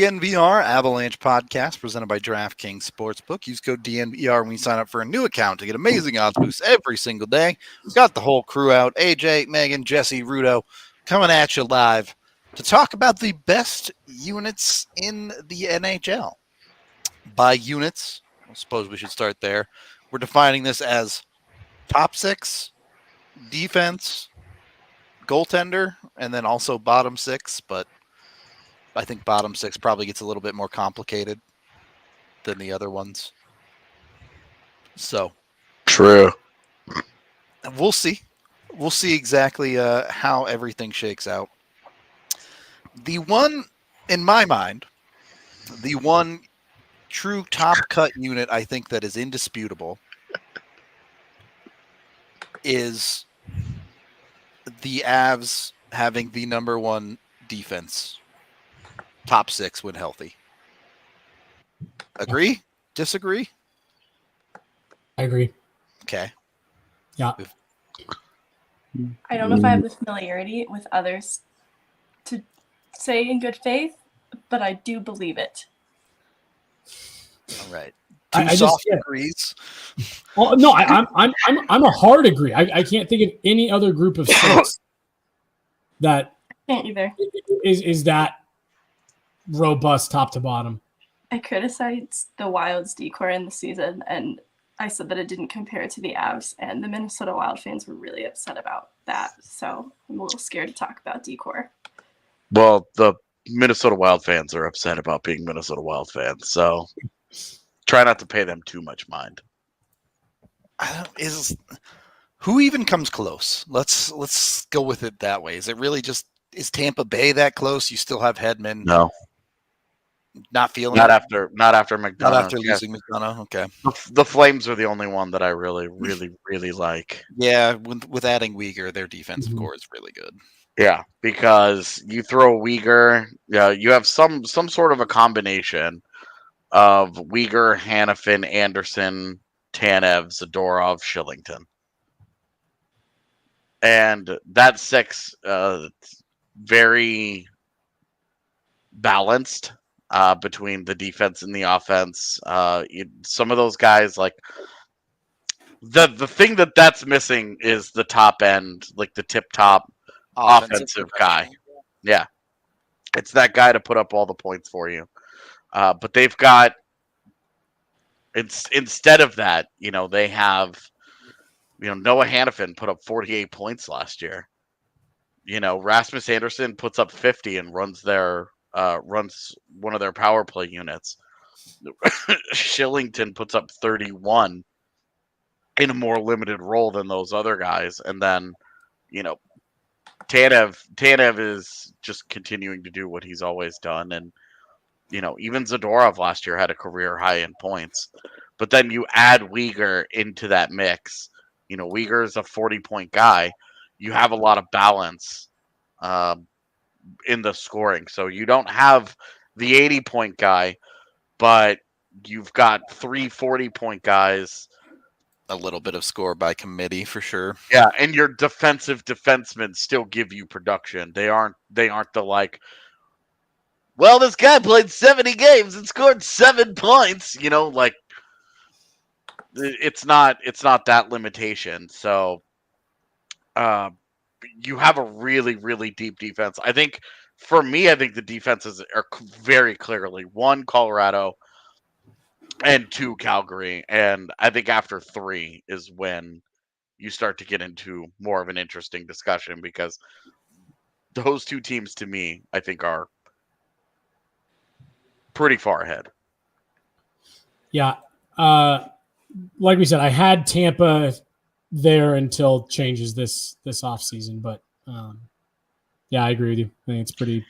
DNVR Avalanche Podcast presented by DraftKings Sportsbook. Use code DNVR when you sign up for a new account to get amazing odds boosts every single day. We've got the whole crew out. AJ, Megan, Jesse, Rudo coming at you live to talk about the best units in the NHL. By units, I suppose we should start there. We're defining this as top six, defense, goaltender, and then also bottom six, but I think bottom six probably gets a little bit more complicated than the other ones. So true. We'll see. We'll see exactly how everything shakes out. The one, in my mind, the one true top cut unit I think that is indisputable is the Avs having the number one defense. Top six when healthy. Agree? Disagree? I agree. Okay. Yeah. I don't know if I have the familiarity with others to say in good faith, but I do believe it. All right. I soft just, agrees. Well, no, I'm a hard agree. I can't think of any other group of six that Can't either. is that robust top to bottom. I criticized the Wild's decor in the season, and I said that it didn't compare to the Avs, and the Minnesota Wild fans were really upset about that. So I'm a little scared to talk about decor. Well, the Minnesota Wild fans are upset about being Minnesota Wild fans, so try not to pay them too much mind. Who even comes close? Let's go with it that way. Is it really just is Tampa Bay that close? You still have Hedman. No. Not feeling not it? after McDonough. Not after losing McDonough. Okay. The Flames are the only one that I really like. Yeah, with adding Weegar, their defensive core is really good. Yeah, because you throw Weegar, you have some sort of a combination of Weegar, Hannafin, Anderson, Tanev, Zadorov, Shillington. And that six very balanced between the defense and the offense. Some of those guys, like the thing that's missing is the top end, like the tip top offensive guy. Yeah, it's that guy to put up all the points for you. But they've got instead of that, they have Noah Hannafin put up 48 points last year. Rasmus Anderson puts up 50 and runs one of their power play units. Shillington puts up 31 in a more limited role than those other guys. And then, Tanev is just continuing to do what he's always done. And, even Zadorov last year had a career high in points. But then you add Weegar into that mix. Weegar is a 40-point guy. You have a lot of balance in the scoring. So you don't have the 80-point guy, but you've got 3 40-point guys. A little bit of score by committee for sure. Yeah, and your defensive defensemen still give you production. They aren't the like, well, this guy played 70 games and scored 7 points. Like it's not that limitation. So you have a really, really deep defense. I think the defenses are very clearly 1, Colorado, and 2, Calgary. And I think after 3 is when you start to get into more of an interesting discussion, because those 2 teams, to me, I think are pretty far ahead. Yeah. Like we said, I had Tampa there until changes this offseason, but yeah, I agree with you. I think it's pretty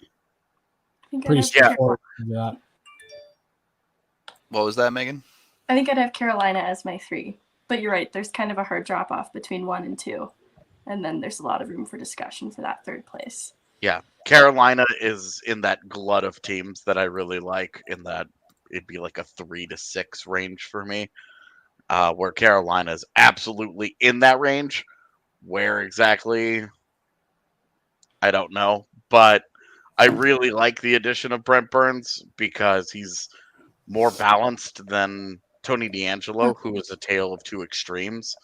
straightforward. Yeah. What was that, Megan? I think I'd have Carolina as my 3, but you're right. There's kind of a hard drop off between 1 and 2, and then there's a lot of room for discussion for that 3rd place. Yeah, Carolina is in that glut of teams that I really like. In that it'd be like a 3 to 6 range for me. Where Carolina is absolutely in that range. Where exactly, I don't know. But I really like the addition of Brent Burns because he's more balanced than Tony DeAngelo, who is a tale of two extremes.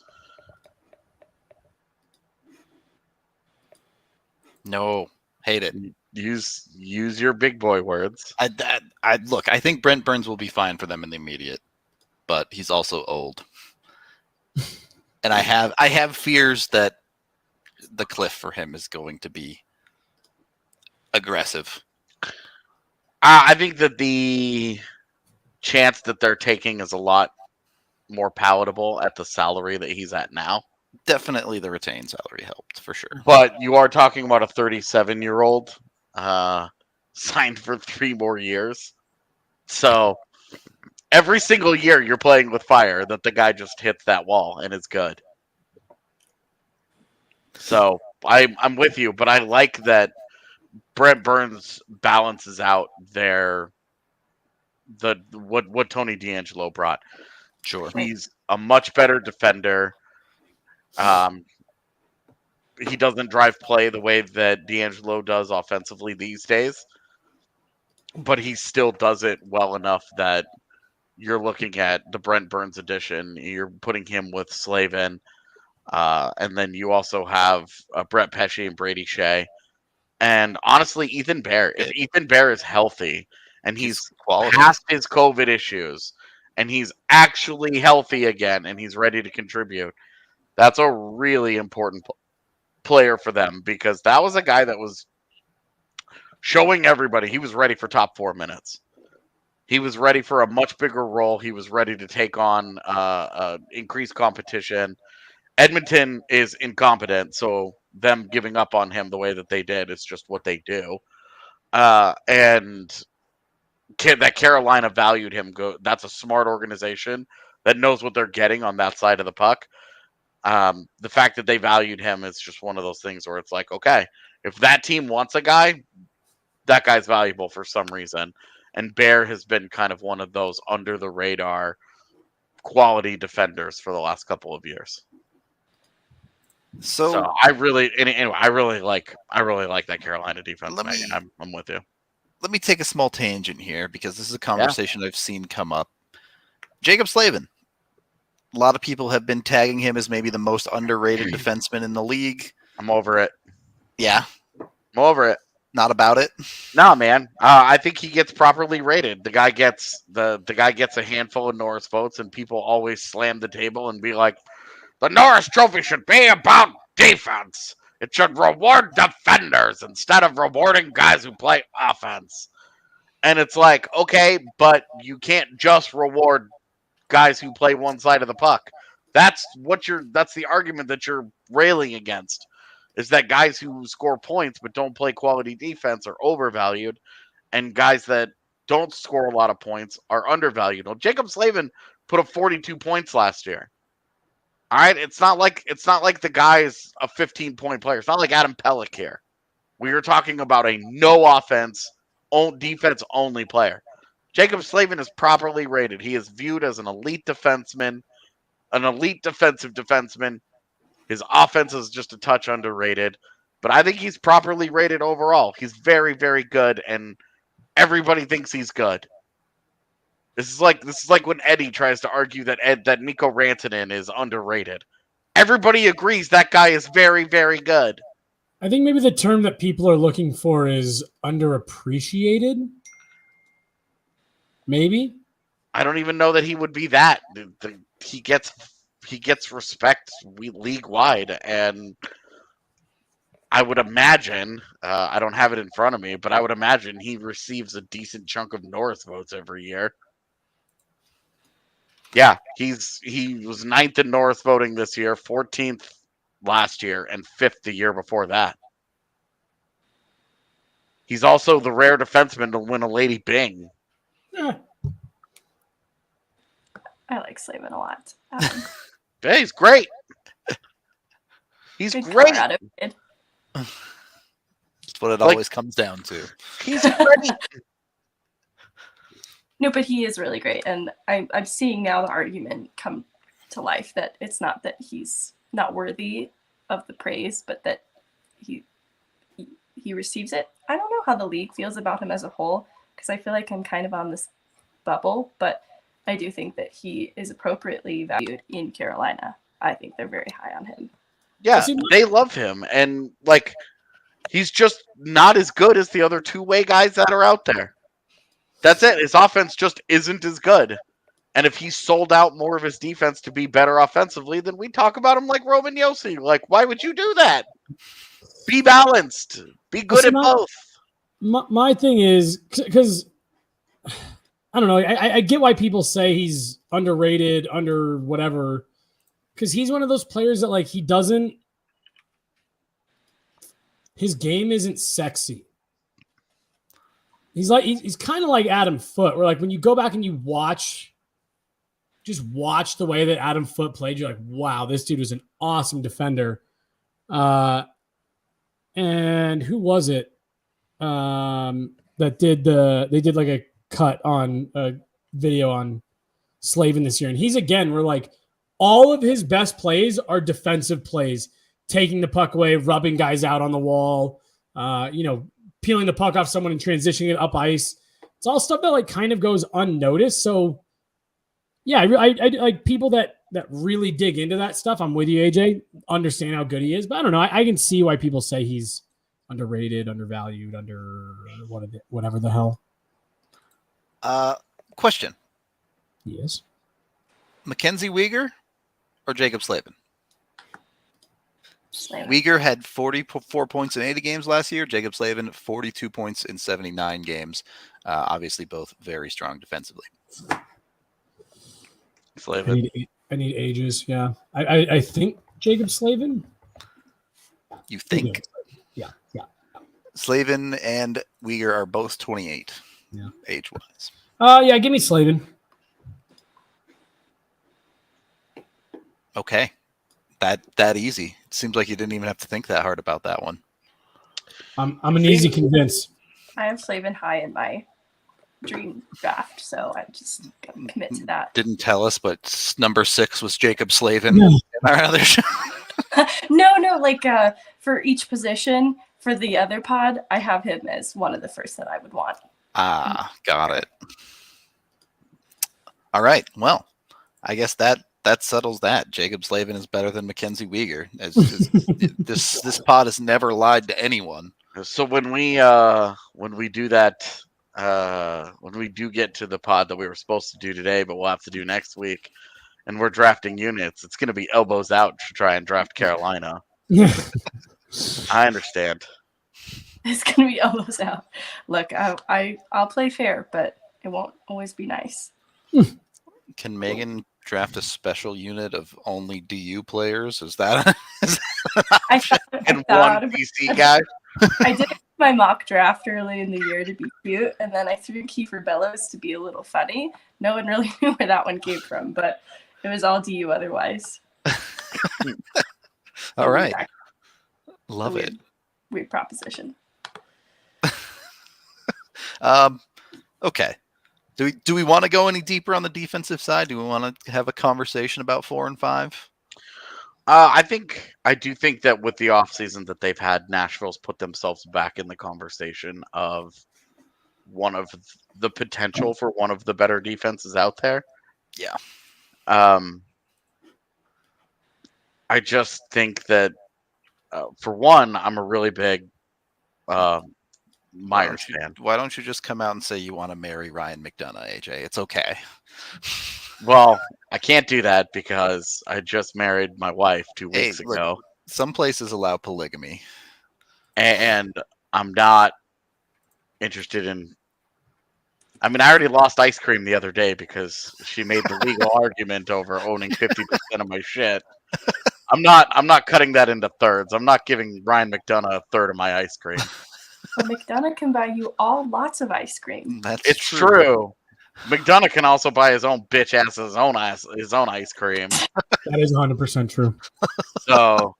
No, hate it. Use your big boy words. Look, I think Brent Burns will be fine for them in the immediate, but he's also old. And I have fears that the cliff for him is going to be aggressive. I think that the chance that they're taking is a lot more palatable at the salary that he's at now. Definitely the retained salary helped, for sure. But you are talking about a 37-year-old signed for 3 more years. So every single year you're playing with fire that the guy just hits that wall and it's good. So I'm with you, but I like that Brent Burns balances out what Tony DeAngelo brought. Sure. He's a much better defender. He doesn't drive play the way that DeAngelo does offensively these days, but he still does it well enough that you're looking at the Brent Burns edition. You're putting him with Slavin, and then you also have Brett Pesce and Brady Shea. And honestly, Ethan Bear. If Ethan Bear is healthy and he's past his COVID issues and he's actually healthy again and he's ready to contribute, that's a really important player for them, because that was a guy that was showing everybody he was ready for top 4 minutes. He was ready for a much bigger role. He was ready to take on increased competition. Edmonton is incompetent, so them giving up on him the way that they did is just what they do. And that Carolina valued him. That's a smart organization that knows what they're getting on that side of the puck. The fact that they valued him is just one of those things where it's like, okay, if that team wants a guy, that guy's valuable for some reason. And Bear has been kind of one of those under the radar quality defenders for the last couple of years. So I really like that Carolina defense. I'm with you. Let me take a small tangent here, because this is a conversation I've seen come up. Jacob Slavin. A lot of people have been tagging him as maybe the most underrated defenseman in the league. I'm over it. Yeah. I'm over it. Not about it? No, man. I think he gets properly rated. The guy gets a handful of Norris votes, and people always slam the table and be like, the Norris Trophy should be about defense. It should reward defenders instead of rewarding guys who play offense. And it's like, okay, but you can't just reward guys who play one side of the puck. That's the argument that you're railing against, is that guys who score points but don't play quality defense are overvalued, and guys that don't score a lot of points are undervalued. Well, Jacob Slavin put up 42 points last year. All right, it's not like the guy's a 15-point player. It's not like Adam Pelech here. We are talking about a no offense, defense only player. Jacob Slavin is properly rated. He is viewed as an elite defenseman, an elite defensive defenseman. His offense is just a touch underrated, but I think he's properly rated overall. He's very, very good, and everybody thinks he's good. This is like when Eddie tries to argue that Mikko Rantanen is underrated. Everybody agrees that guy is very, very good. I think maybe the term that people are looking for is underappreciated. Maybe. I don't even know that he would be that. He gets respect league wide, and I would imagine, I don't have it in front of me, but I would imagine he receives a decent chunk of Norris votes every year. Yeah, he was 9th in Norris voting this year, 14th last year, and 5th the year before that. He's also the rare defenseman to win a Lady Byng. Yeah. I like Slavin a lot. Yeah, he's great. He's Good great. Colorado kid. That's what it always comes down to. He's great. No, but he is really great, and I'm seeing now the argument come to life that it's not that he's not worthy of the praise, but that he receives it. I don't know how the league feels about him as a whole, because I feel like I'm kind of on this bubble, but I do think that he is appropriately valued in Carolina. I think they're very high on him. Yeah, they love him, and like he's just not as good as the other two-way guys that are out there. That's it. His offense just isn't as good. And if he sold out more of his defense to be better offensively, then we talk about him like Roman Yossi. Like, why would you do that? Be balanced. Be good at both. My thing is, because I don't know, I get why people say he's underrated, under whatever, because he's one of those players that, like, his game isn't sexy. He's kind of like Adam Foote, where, like, when you go back and you watch the way that Adam Foote played, you're like, wow, this dude was an awesome defender. And who was it that they did like a cut on a video on Slavin this year? And he's, again, where, like, all of his best plays are defensive plays, taking the puck away, rubbing guys out on the wall, peeling the puck off someone and transitioning it up ice. It's all stuff that, like, kind of goes unnoticed. So yeah, I like people that really dig into that stuff. I'm with you, AJ. Understand how good he is, but I don't know. I can see why people say he's underrated, undervalued, whatever the hell. Question. Yes. Mackenzie Weegar or Jacob Slavin? Slavin. Weegar had 44 points in 80 games last year. Jacob Slavin, 42 points in 79 games. Obviously, both very strong defensively. Slavin. I need ages. Yeah. I think Jacob Slavin. You think? Yeah. Slavin and Weegar are both 28. Yeah. Age-wise. Yeah, give me Slavin. Okay. That easy. It seems like you didn't even have to think that hard about that one. I'm an easy convince. I have Slavin high in my dream draft, so I just gotta commit to that. Didn't tell us, but number 6 was Jacob Slavin. No. In our other show. No, like for each position for the other pod, I have him as one of the first that I would want. Got it. All right. Well, I guess that settles that. Jacob Slavin is better than Mackenzie Weegar. This pod has never lied to anyone. So when we do that, when we do get to the pod that we were supposed to do today, but we'll have to do next week, and we're drafting units, it's going to be elbows out to try and draft Carolina. I understand. It's going to be elbows out. Look, I'll play fair, but it won't always be nice. Can Megan draft a special unit of only DU players? Is that I thought one about PC guy? I did my mock draft early in the year to be cute, and then I threw Kiefer Bellows to be a little funny. No one really knew where that one came from, but it was all DU otherwise. All right. Love it. Weird proposition. Okay. Do we want to go any deeper on the defensive side? Do we want to have a conversation about 4 and 5? I do think that with the offseason that they've had, Nashville's put themselves back in the conversation of one of the potential for one of the better defenses out there. Yeah. I just think that, for one, I'm a really big Myers fan. Why don't you just come out and say you want to marry Ryan McDonough, AJ? It's okay. Well, I can't do that because I just married my wife 2 weeks ago. Some places allow polygamy. And I'm not interested in... I mean, I already lost ice cream the other day because she made the legal argument over owning 50% of my shit. I'm not cutting that into thirds. I'm not giving Ryan McDonough a third of my ice cream. Well, McDonough can buy you all lots of ice cream. It's true. McDonough can also buy his own bitch ass his own ice cream. That is 100% true. So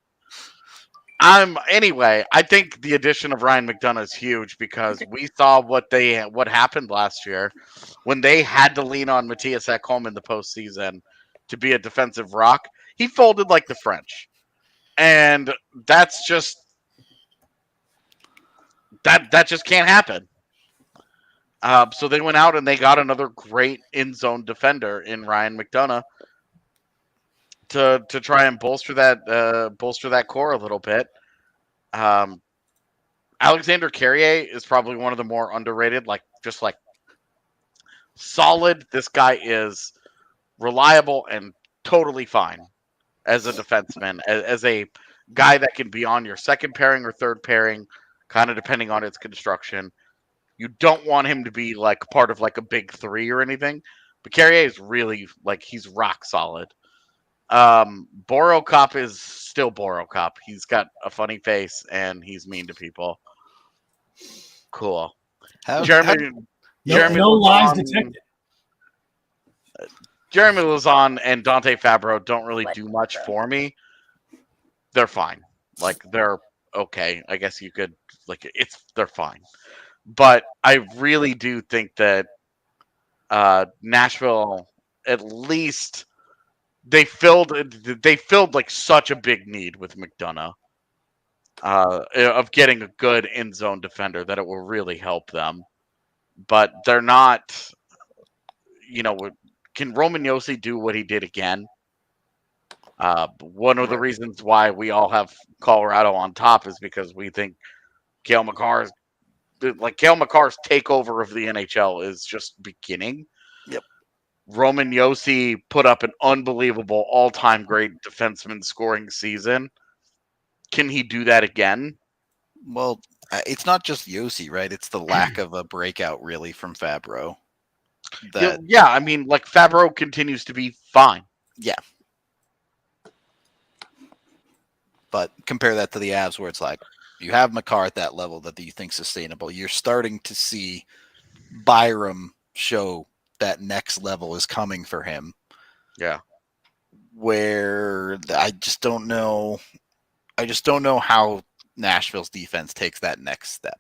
anyway, I think the addition of Ryan McDonough is huge because we saw what happened last year when they had to lean on Matthias Ekholm in the postseason to be a defensive rock. He folded like the French. And that's just that just can't happen. So they went out and they got another great in zone defender in Ryan McDonough to try and bolster that core a little bit. Alexander Carrier is probably one of the more underrated, just solid. This guy is reliable and totally fine as a defenseman, as a guy that can be on your second pairing or third pairing, kind of depending on its construction. You don't want him to be part of a big three or anything, but Carrier is really he's rock solid. Borokop is still Borokop. He's got a funny face and he's mean to people. Cool. Jeremy no lies detected. Jeremy Lauzon and Dante Fabro don't really do much for me. They're fine. They're okay. I guess you could they're fine. But I really do think that Nashville, at least they filled such a big need with McDonough of getting a good in zone defender that it will really help them. But they're not, can Roman Josi do what he did again? One of the reasons why we all have Colorado on top is because we think Cale Makar's takeover of the NHL is just beginning. Yep. Roman Josi put up an unbelievable all-time great defenseman scoring season. Can he do that again? Well, it's not just Josi, right? It's the lack of a breakout, really, from Fabro. Yeah, I mean, Fabro continues to be fine. Yeah. But compare that to the Avs, where it's you have Makar at that level that you think sustainable. You're starting to see Byram show that next level is coming for him. Yeah. Where I just don't know how Nashville's defense takes that next step.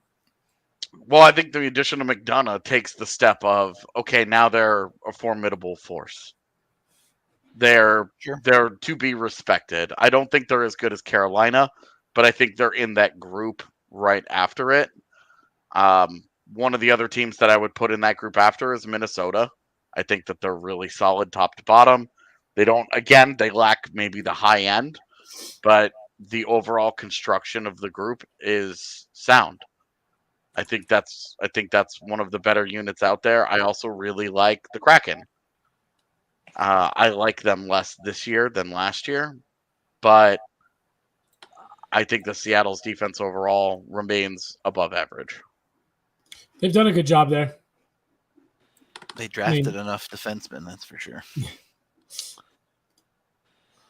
Well, I think the addition of McDonough takes the step of, okay, now they're a formidable force. They're to be respected. I don't think they're as good as Carolina, but I think they're in that group right after it. One of the other teams that I would put in that group after is Minnesota. I think that they're really solid top to bottom. They lack maybe the high end, but the overall construction of the group is sound. I think that's one of the better units out there. I also really like the Kraken. I like them less this year than last year, but I think the Seattle's defense overall remains above average. They've done a good job there. They drafted enough defensemen, that's for sure.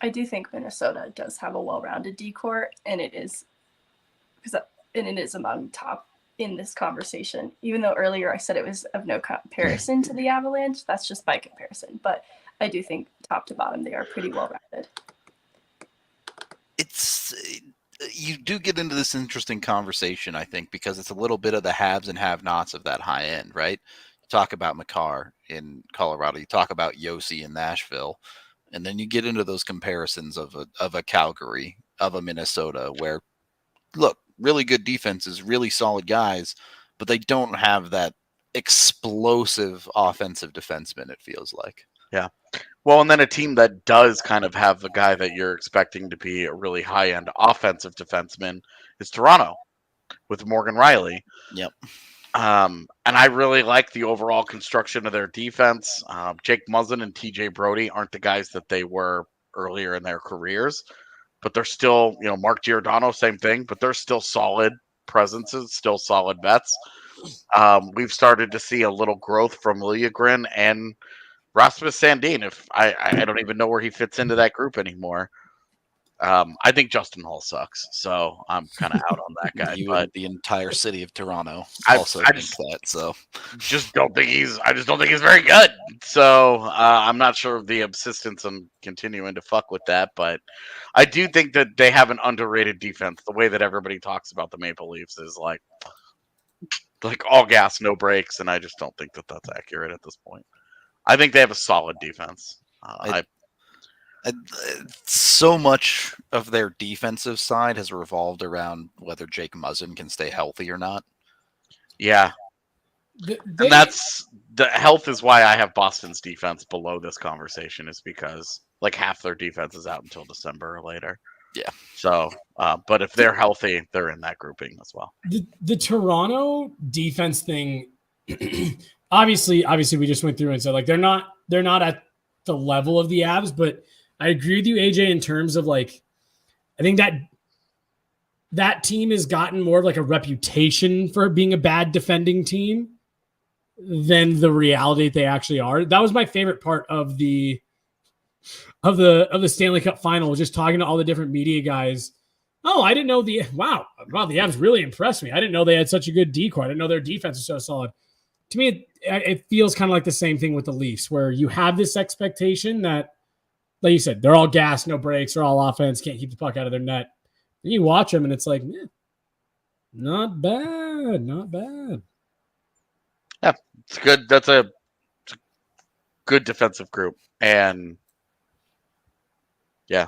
I do think Minnesota does have a well-rounded decor, and it is among top in this conversation. Even though earlier I said it was of no comparison to the Avalanche, that's just by comparison. But I do think top to bottom they are pretty well-rounded. You do get into this interesting conversation, I think, because it's a little bit of the haves and have-nots of that high end, right? You talk about Makar in Colorado, you talk about Josi in Nashville, and then you get into those comparisons of a Calgary, of a Minnesota, where, look, really good defenses, really solid guys, but they don't have that explosive offensive defenseman, it feels like. Yeah. Well, and then a team that does kind of have a guy that you're expecting to be a really high-end offensive defenseman is Toronto with Morgan Riley. Yep. And I really like the overall construction of their defense. Jake Muzzin and TJ Brody aren't the guys that they were earlier in their careers, but they're still, Mark Giordano, same thing, but they're still solid presences, still solid bets. We've started to see a little growth from Liljegren and Rasmus Sandin. If I don't even know where he fits into that group anymore. I think Justin Hull sucks, so I'm kind of out on that guy. But the entire city of Toronto I think that. So I just don't think he's very good. So I'm not sure of the insistence on continuing to fuck with that, but I do think that they have an underrated defense. The way that everybody talks about the Maple Leafs is like all gas, no brakes, and I just don't think that that's accurate at this point. I think they have a solid defense. So much of their defensive side has revolved around whether Jake Muzzin can stay healthy or not. Yeah. And that's the health is why I have Boston's defense below this conversation, is because like half their defense is out until December or later. Yeah. So, but if they're healthy, they're in that grouping as well. The Toronto defense thing, obviously we just went through and said like they're not at the level of the Avs, but I agree with you, AJ, in terms of like I think that team has gotten more of like a reputation for being a bad defending team than the reality that they actually are. That was my favorite part of the Stanley Cup final, was just talking to all the different media guys. Oh, I didn't know the Avs really impressed me. I didn't know they had such a good decor. I didn't know their defense was so solid. To me, it feels kind of like the same thing with the Leafs, where you have this expectation that, like you said, they're all gas, no breaks, they're all offense, can't keep the puck out of their net. And you watch them, and it's like, not bad. Yeah, it's good. That's a good defensive group, and yeah.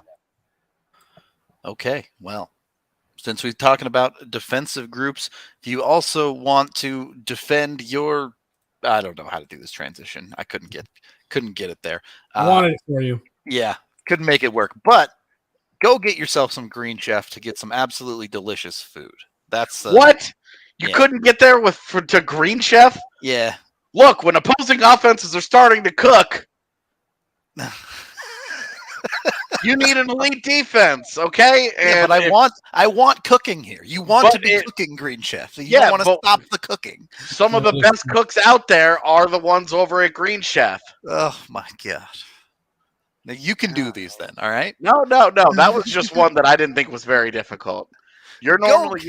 Okay, well, since we're talking about defensive groups, if you also want to defend your, I don't know how to do this transition. I couldn't get it there. I wanted it for you. Yeah, couldn't make it work. But go get yourself some Green Chef to get some absolutely delicious food. That's what you couldn't get there to Green Chef. Yeah. Look, when opposing offenses are starting to cook, you need an elite defense, okay? Yeah, but I want cooking here. You want to be cooking, Green Chef. You don't want to stop the cooking. Some of the best cooks out there are the ones over at Green Chef. Oh my God. Now you can do these then, all right? No. That was just one that I didn't think was very difficult. You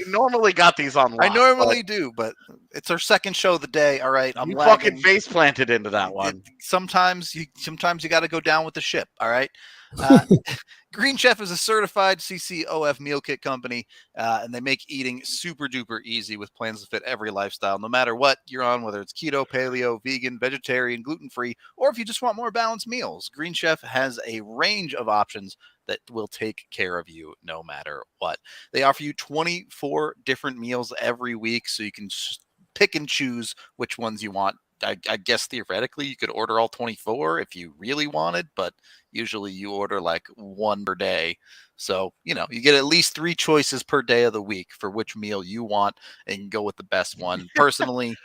normally got these on lock. I normally do, but it's our second show of the day. All right, I'm fucking face planted into that one. Sometimes you got to go down with the ship. All right. Green Chef is a certified CCOF meal kit company, and they make eating super duper easy with plans to fit every lifestyle, no matter what you're on, whether it's keto, paleo, vegan, vegetarian, gluten-free, or if you just want more balanced meals. Green Chef has a range of options that will take care of you no matter what. They offer you 24 different meals every week, so you can pick and choose which ones you want. I guess theoretically you could order all 24 if you really wanted, but usually you order like one per day. So, you get at least 3 choices per day of the week for which meal you want, and go with the best one. Personally,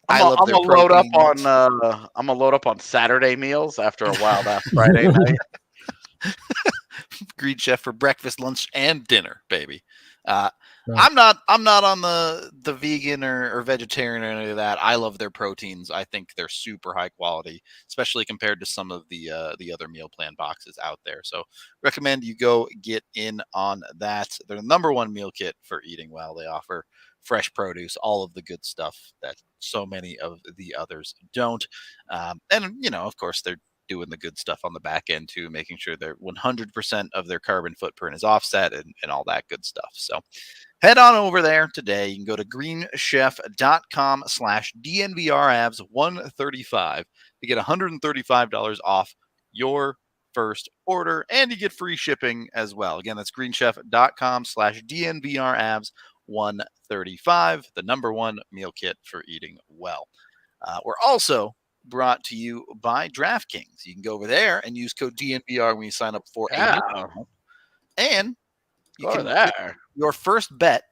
I love their protein. I'm gonna load up on Saturday meals after a wild ass Friday night. Green Chef for breakfast, lunch, and dinner, baby. Right. I'm not on the vegan or vegetarian or any of that. I love their proteins. I think they're super high quality, especially compared to some of the other meal plan boxes out there. So recommend you go get in on that. They're the number one meal kit for eating well. They offer fresh produce, all of the good stuff that so many of the others don't. And of course, they're doing the good stuff on the back end too, making sure they're 100% of their carbon footprint is offset and all that good stuff. So head on over there today. You can go to greenchef.com/DNVRAvs135 to get $135 off your first order, and you get free shipping as well. Again, that's greenchef.com/DNVRAvs135, the number one meal kit for eating well. We're also brought to you by DraftKings. You can go over there and use code DNVR when you sign up for and you can get your first bet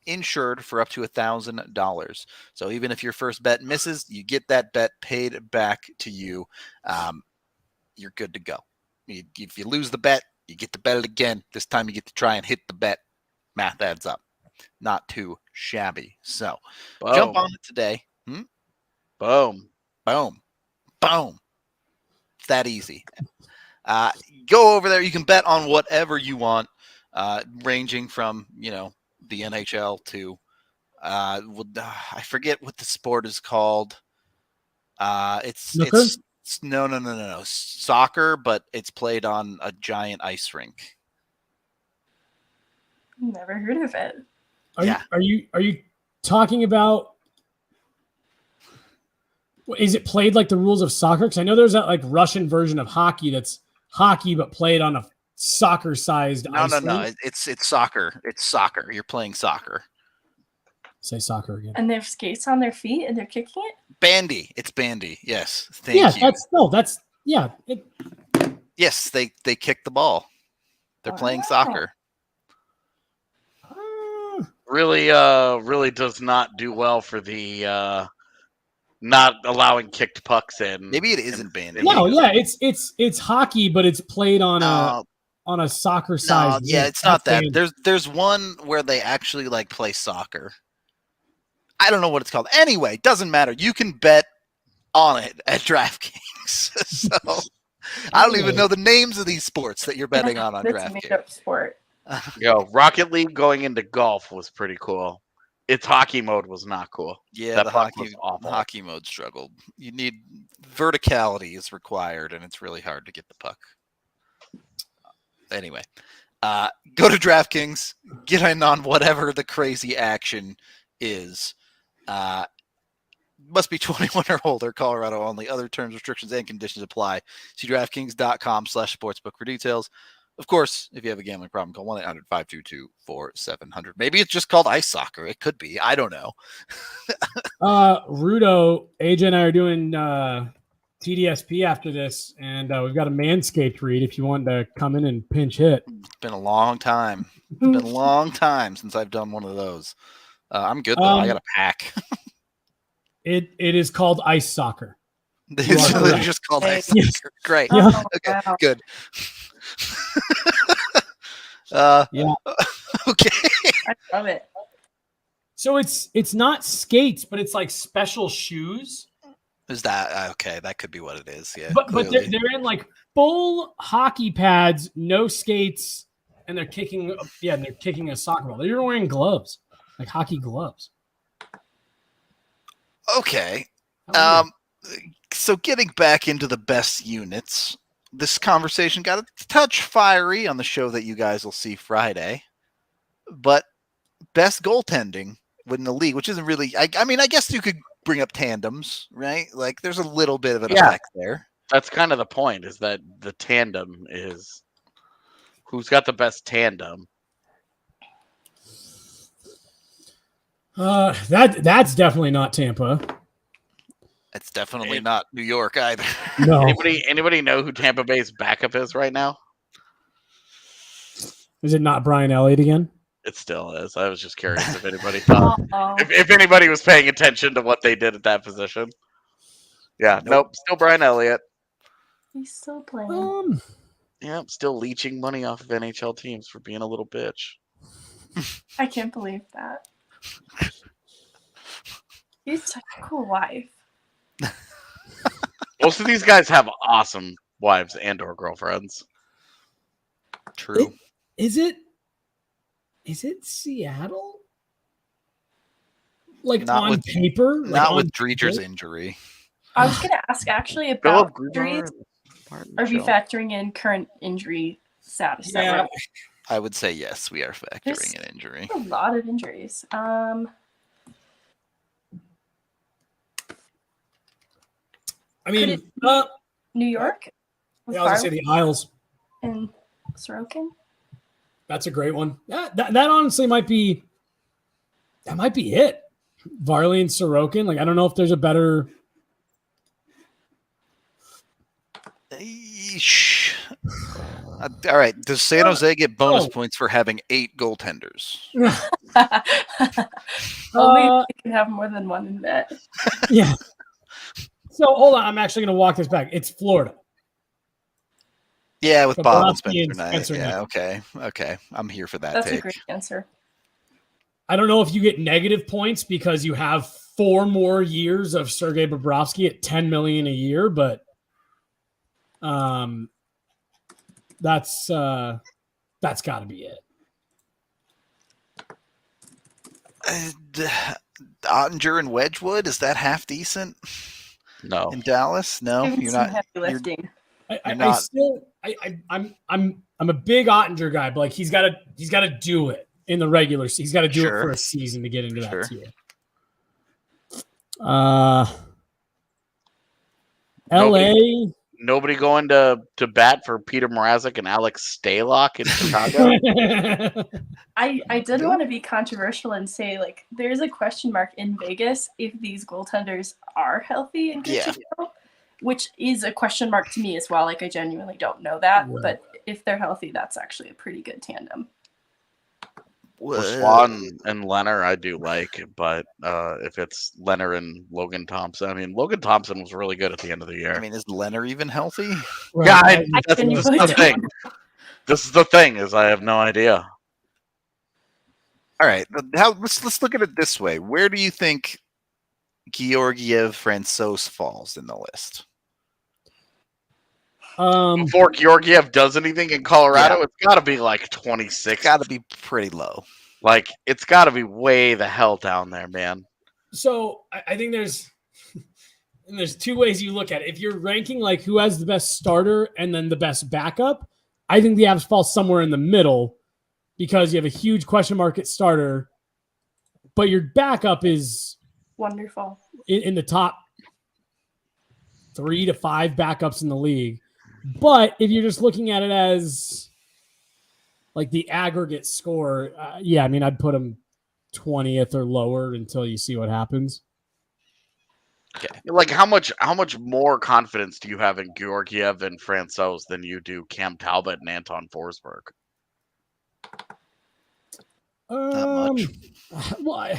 insured for up to $1,000. So even if your first bet misses, you get that bet paid back to you. You're good to go. If you lose the bet, you get to bet it again. This time you get to try and hit the bet. Math adds up. Not too shabby. So jump on it today. Boom. It's that easy. Go over there. You can bet on whatever you want, ranging from, the NHL to, I forget what the sport is called. It's no, soccer, but it's played on a giant ice rink. Never heard of it. Are you talking about? Is it played like the rules of soccer? Because I know there's that like Russian version of hockey that's hockey but played on a soccer-sized ice rink. No. It's soccer. It's soccer. You're playing soccer. say soccer again. And they have skates on their feet and they're kicking it? Bandy. It's bandy. Yes. Thank you. Yes, they kick the ball. They're playing soccer. Really does not do well for the not allowing kicked pucks in. Maybe it isn't bandy. No, yeah, it's hockey, but it's played on a soccer size. Yeah, it's not that. There's one where they actually like play soccer. I don't know what it's called. Anyway, doesn't matter. You can bet on it at DraftKings. So I don't even know the names of these sports that you're betting on That's a DraftKings. made-up sport. Yo, Rocket League going into golf was pretty cool. Its hockey mode was not cool. Yeah, that the puck was awful. hockey mode struggled. You need verticality is required, and it's really hard to get the puck. Anyway, go to DraftKings, get in on whatever the crazy action is. Must be 21 or older, Colorado only. Other terms, restrictions, and conditions apply. See DraftKings.com/sportsbook for details. Of course, if you have a gambling problem, call 1-800-522-4700. Maybe it's just called ice soccer. It could be. I don't know. Rudo, AJ and I are doing TDSP after this, and we've got a Manscaped read if you want to come in and pinch hit. It's been a long time. It's been a long time since I've done one of those. I'm good, though. I got a pack. It is called ice soccer. It's literally just called ice soccer. Yes. Great. Yeah. Okay, Wow. good. Yeah. Okay. I love it. So it's not skates, but it's like special shoes. Is that okay? That could be what it is. Yeah. But clearly. they're in like full hockey pads, no skates, and they're kicking. Yeah, and they're kicking a soccer ball. They're wearing gloves, like hockey gloves. Okay. How weird. So getting back into the best units, this conversation got a touch fiery on the show that you guys will see Friday. But best goaltending within the league, which isn't really. I mean, I guess you could bring up tandems, right? Like, there's a little bit of an effect there. That's kind of the point, is that the tandem is who's got the best tandem. That's definitely not Tampa. It's definitely not New York either. No, Anybody know who Tampa Bay's backup is right now? is it not Brian Elliott again? It still is. I was just curious if anybody thought, Oh, if anybody was paying attention to what they did at that position. Yeah, nope, still Brian Elliott. he's still playing. Yep, still leeching money off of NHL teams for being a little bitch. I can't believe that. He's such a cool wife. Most of these guys have awesome wives and or girlfriends. True. Is it Seattle? Like Not on with- paper? Not like with on Dreger's paper? injury. I was going to ask actually Philip about injuries. Martin Are we Joe. factoring in current injury status? that Yeah. we're- I would say yes, we are There's- factoring in injury. A lot of injuries. I mean, New York with yeah, I was gonna say the Isles. and Sorokin. That's a great one. That honestly might be it. Varley and Sorokin. Like, I don't know if there's a better. Eesh. All right. Does San Jose get bonus Oh. points for having 8 goaltenders? Only if they can have more than one in net. Yeah. So hold on, I'm actually going to walk this back. It's Florida. Yeah, with So Bob and Bobrovsky Spencer and Knight. Spencer Yeah, Knight. okay. I'm here for that That's a take. great answer. I don't know if you get negative points because you have 4 more years of Sergei Bobrovsky at $10 million a year, but that's got to be it. Ottinger and Wedgwood, is that half decent No. in Dallas? No, Doing you're some not. heavy lifting. I'm a big Ottinger guy, but like he's got to do it in the regular. He's got to do Sure. it for a season to get into that Sure. tier. LA, Nobody going to bat for Peter Mrazek and Alex Stalock in Chicago? I did want to be controversial and say, like, there's a question mark in Vegas if these goaltenders are healthy and good to go, which is a question mark to me as well. Like, I genuinely don't know that, but if they're healthy, that's actually a pretty good tandem. Well, Swan and Leonard, I do like, but if it's Leonard and Logan Thompson, I mean, Logan Thompson was really good at the end of the year. I mean, is Leonard even healthy? Right. Yeah, that's genuinely the thing. This is the thing, is I have no idea. All right, let's look at it this way. Where do you think Georgiev Francouz falls in the list? Before Georgiev does anything in Colorado, it's got to be like 26. It's got to be pretty low. Like, it's got to be way the hell down there, man. So I think there's two ways you look at it. If you're ranking like who has the best starter and then the best backup, I think the Avs fall somewhere in the middle because you have a huge question mark at starter, but your backup is wonderful in the top 3 to 5 backups in the league. But if you're just looking at it as like the aggregate score, I mean, I'd put him 20th or lower until you see what happens. Okay. Like, how much more confidence do you have in Georgiev and Francouz than you do Cam Talbot and Anton Forsberg? Not much. Well,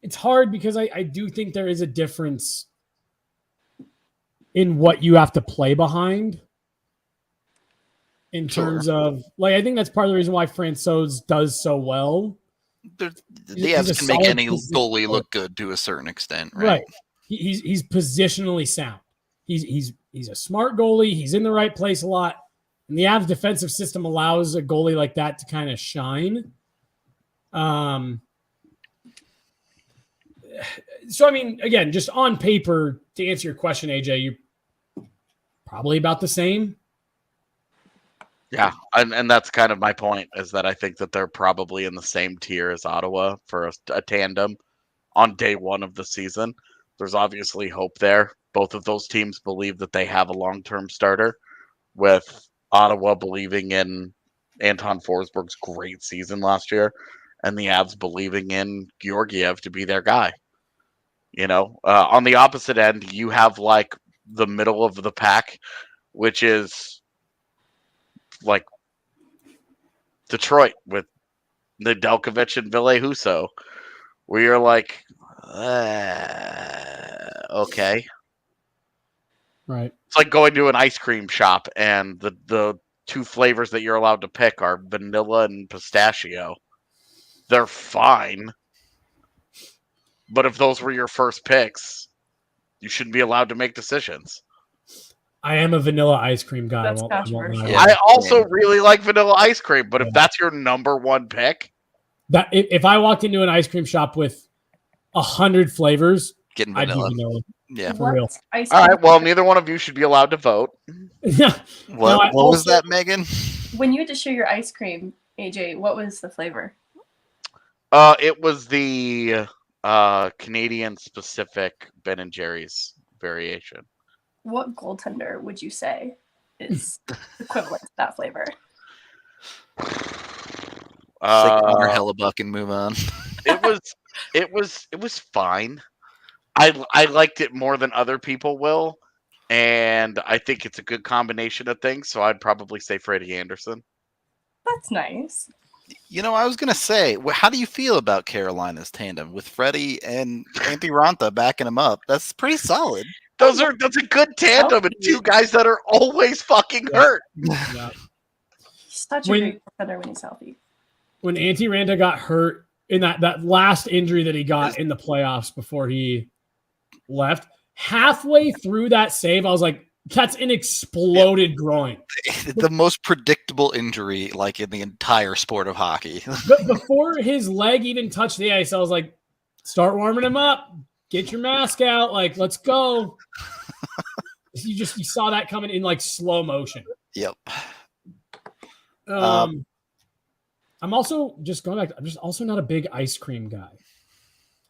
it's hard because I do think there is a difference in what you have to play behind. In terms of, like, I think that's part of the reason why Francouz does so well. The Avs can make any goalie look good to a certain extent, right? He's positionally sound. He's a smart goalie. He's in the right place a lot. And the Avs defensive system allows a goalie like that to kind of shine. So, I mean, again, just on paper, to answer your question, AJ, you're probably about the same. Yeah, and that's kind of my point, is that I think that they're probably in the same tier as Ottawa for a tandem on day one of the season. There's obviously hope there. Both of those teams believe that they have a long-term starter, with Ottawa believing in Anton Forsberg's great season last year, and the Avs believing in Georgiev to be their guy. You know, on the opposite end, you have like the middle of the pack, which is like Detroit with Nedeljkovic and Ville Husso, where you're like, okay. Right. It's like going to an ice cream shop and the two flavors that you're allowed to pick are vanilla and pistachio. They're fine. But if those were your first picks, you shouldn't be allowed to make decisions. I am a vanilla ice cream guy. That's controversial. I also really like vanilla ice cream, but if that's your number one pick, that if I walked into an ice cream shop with 100 flavors, getting I'd vanilla. do vanilla. Yeah, for real. All right. Well, neither one of you should be allowed to vote. What was that, Megan? When you had to share your ice cream, AJ, what was the flavor? It was the Canadian specific Ben and Jerry's variation. What goaltender would you say is equivalent to that flavor? Connor Hellebuck and move on. It was fine. I liked it more than other people will, and I think it's a good combination of things. So I'd probably say Freddie Anderson. That's nice. You know, I was gonna say, how do you feel about Carolina's tandem with Freddie and Antti Ranta backing him up? That's pretty solid. That's a good tandem, and two guys that are always fucking hurt. Yeah. He's such a great defender when he's healthy. When Antti Ranta got hurt in that last injury that he got in the playoffs before he left, halfway through that save, I was like, that's an exploded groin. The most predictable injury, like, in the entire sport of hockey. But before his leg even touched the ice, I was like, start warming him up. Get your mask out. Like, let's go. You saw that coming in like slow motion. Yep. I'm also just going back. I'm just also not a big ice cream guy.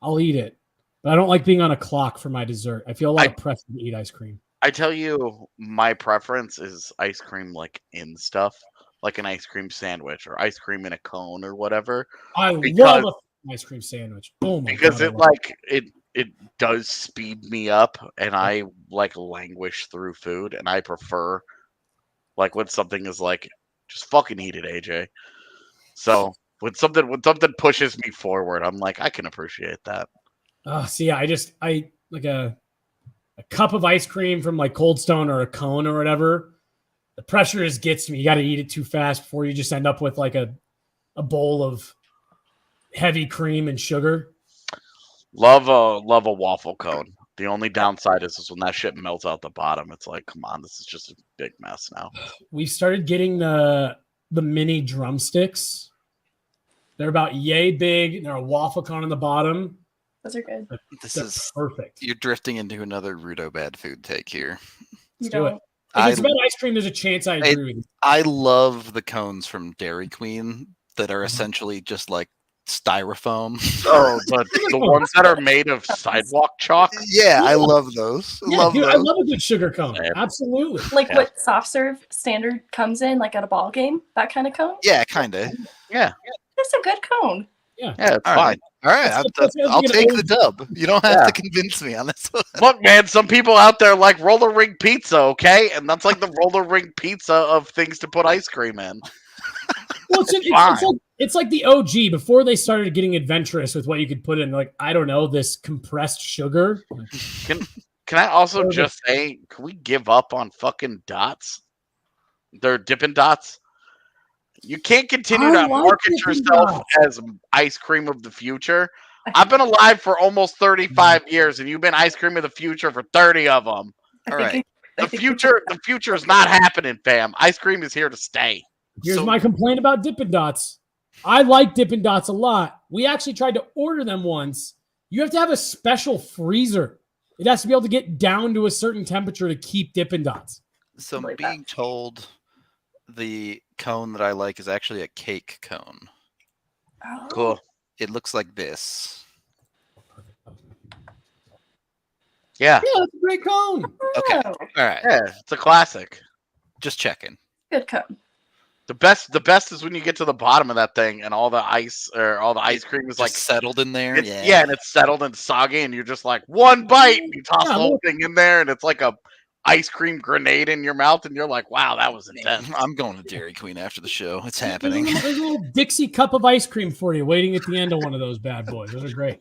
I'll eat it, but I don't like being on a clock for my dessert. I feel a lot of pressure to eat ice cream. I tell you, my preference is ice cream like in stuff, like an ice cream sandwich or ice cream in a cone or whatever. I Because- love an ice cream sandwich. Oh my Because god! I it love like it does speed me up, and I like languish through food, and I prefer like when something is like just fucking eat it, AJ. So when something pushes me forward, I'm like I can appreciate that. See, I like a cup of ice cream from like Cold Stone or a cone or whatever. The pressure just gets to me. You got to eat it too fast before you just end up with like a bowl of heavy cream and sugar. Love a waffle cone. The only downside is when that shit melts out the bottom. It's like, come on, this is just a big mess now. We've started getting the mini drumsticks. They're about yay big. And they're a waffle cone on the bottom. Those are good. This They're is perfect. you're drifting into another Rudo bad food take here. You do it. don't. If it's I- about ice cream, there's a chance I agree with you. I love the cones from Dairy Queen that are Mhm. essentially just like styrofoam. Oh, the ones that are made of sidewalk chalk. Yeah, I love those. Yeah, love dude, those. I love a good sugar cone. Yeah. Absolutely. Like Yeah. what soft serve standard comes in, like at a ball game, that kind of cone. Yeah, kind of. Yeah, That's a good cone. yeah, it's All fine. right. All right, That's I'll like an take old- the dub. You don't have Yeah. to convince me on this one. Look, man, some people out there like roller ring pizza, okay? And that's like the roller ring pizza of things to put ice cream in. Well, Fine. it's like the OG before they started getting adventurous with what you could put in. Like, I don't know, this compressed sugar. Can I also Perfect. just say, can we give up on fucking dots? They're Dippin' Dots. You can't continue I to like market Dippin' yourself Dots. as ice cream of the future. I've been alive for almost 35 years, and you've been ice cream of the future for 30 of them. All right. The future is not happening, fam. Ice cream is here to stay. Here's So- my complaint about Dippin' Dots. I like Dippin' Dots a lot. We actually tried to order them once. You have to have a special freezer. It has to be able to get down to a certain temperature to keep Dippin' Dots. So I'm Believe that. being told the cone that I like is actually a cake cone. Oh, Cool. It looks like this. Yeah, Yeah, that's a great cone. Okay. oh, All right. yeah, it's a classic. Just checking. good cone. The best is when you get to the bottom of that thing and all the ice cream is Just like settled in there. it's, Yeah. and it's settled and soggy, and you're just like one bite, and you toss Yeah, the whole look. thing in there, and it's like a ice cream grenade in your mouth, and you're like, wow, that was intense. I'm going to Dairy Queen after the show. It's There's happening. a little Dixie cup of ice cream for you waiting at the end of one of those bad boys. Those are great.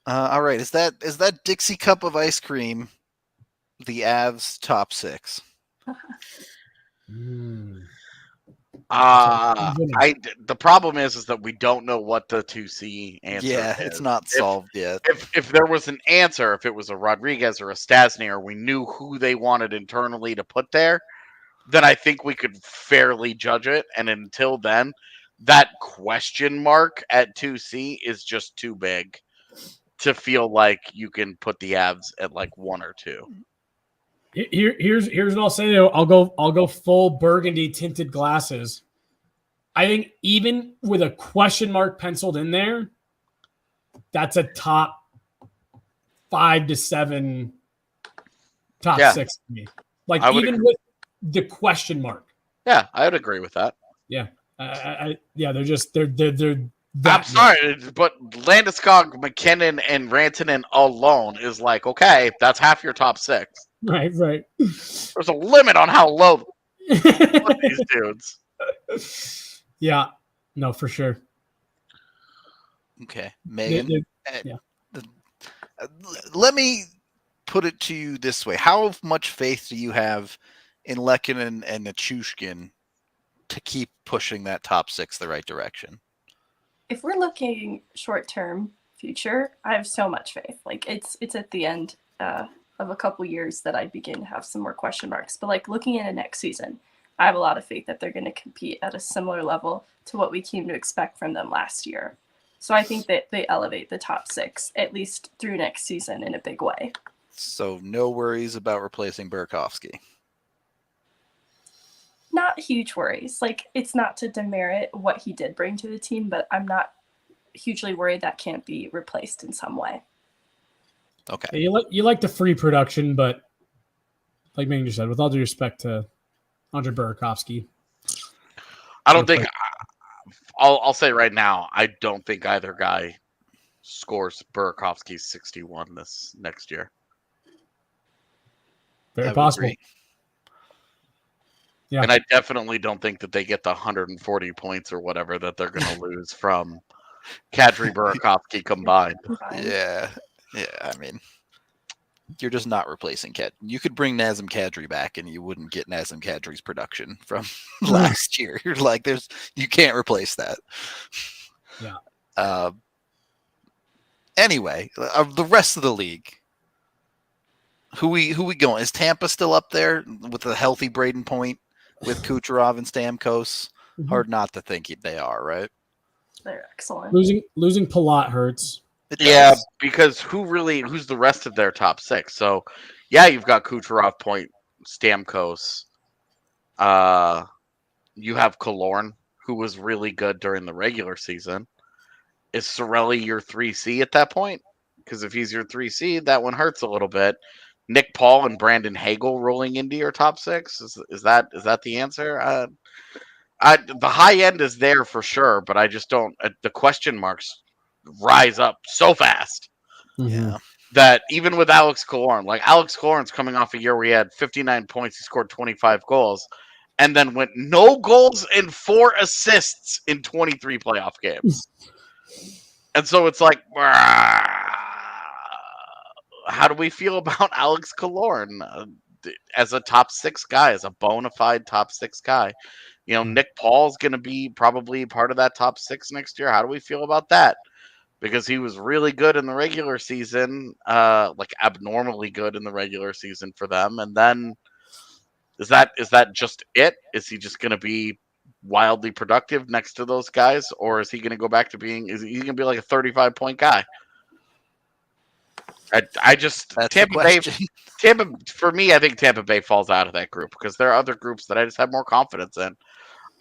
All right. Is that Dixie cup of ice cream the Avs top six? Mm. The problem is that we don't know what the 2C answer Yeah, is. it's not solved yet. If there was an answer, if it was a Rodriguez or a Stasny, or we knew who they wanted internally to put there, then I think we could fairly judge it. And until then, that question mark at 2C is just too big to feel like you can put the Avs at like 1 or 2. Here's what I'll say though. I'll go full burgundy tinted glasses. I think even with a question mark penciled in there, that's a top 5 to 7, top Yeah. 6 to me. Like I would even with the question mark. Yeah, I would agree with that. Yeah, they're just they're I'm that sorry, but Landeskog, McKinnon, and Rantanen alone is like, okay, that's half your top 6. right. There's a limit on how low put these dudes. Yeah, no, for sure. Okay, They- Megan. yeah. Let me put it to you this way: how much faith do you have in Lehkonen and Nichushkin to keep pushing that top 6 the right direction? If we're looking short term future, I have so much faith. Like it's at the end of a couple years that I begin to have some more question marks. But like looking into next season, I have a lot of faith that they're going to compete at a similar level to what we came to expect from them last year. So I think that they elevate the top 6 at least through next season in a big way. So no worries about replacing Burakovsky. Not huge worries. Like it's not to demerit what he did bring to the team, but I'm not hugely worried that can't be replaced in some way. Okay. Yeah, you like the free production, but like Megan just said, with all due respect to Andre Burakovsky. I don't think. I'll say right now, I don't think either guy scores Burakovsky's 61 this next year. Very possible. Agree. Yeah. And I definitely don't think that they get the 140 points or whatever that they're going to lose from Kadri Burakovsky combined. Yeah. I mean, you're just not replacing Kadri. You could bring Nazem Kadri back, and you wouldn't get Nazem Kadri's production from last year. You're like, you can't replace that. Yeah. Anyway, the rest of the league. Who we going? Is Tampa still up there with a healthy Braden Point with Kucherov and Stamkos? Mhm. Hard not to think they are, right? They're excellent. Losing Palat hurts. Yeah, because who's the rest of their top six? So, yeah, you've got Kucherov, Point, Stamkos. You have Killorn, who was really good during the regular season. Is Cirelli your 3C at that point? Because if he's your 3C, that one hurts a little bit. Nick Paul and Brandon Hagel rolling into your top six? Is that the answer? The high end is there for sure, but I just don't. The question marks rise up so fast. Yeah. That even with Alex Killorn, like Alex Killorn's coming off a year where he had 59 points, he scored 25 goals, and then went no goals and 4 assists in 23 playoff games. And so it's like, how do we feel about Alex Killorn as a top 6 guy, as a bona fide top 6 guy? You know, Nick Paul's going to be probably part of that top 6 next year. How do we feel about that? Because he was really good in the regular season, like abnormally good in the regular season for them. And then is that just it? Is he just going to be wildly productive next to those guys? Or is he going to go back to is he going to be like a 35-point guy? I just, Tampa Bay, for me, I think Tampa Bay falls out of that group because there are other groups that I just have more confidence in.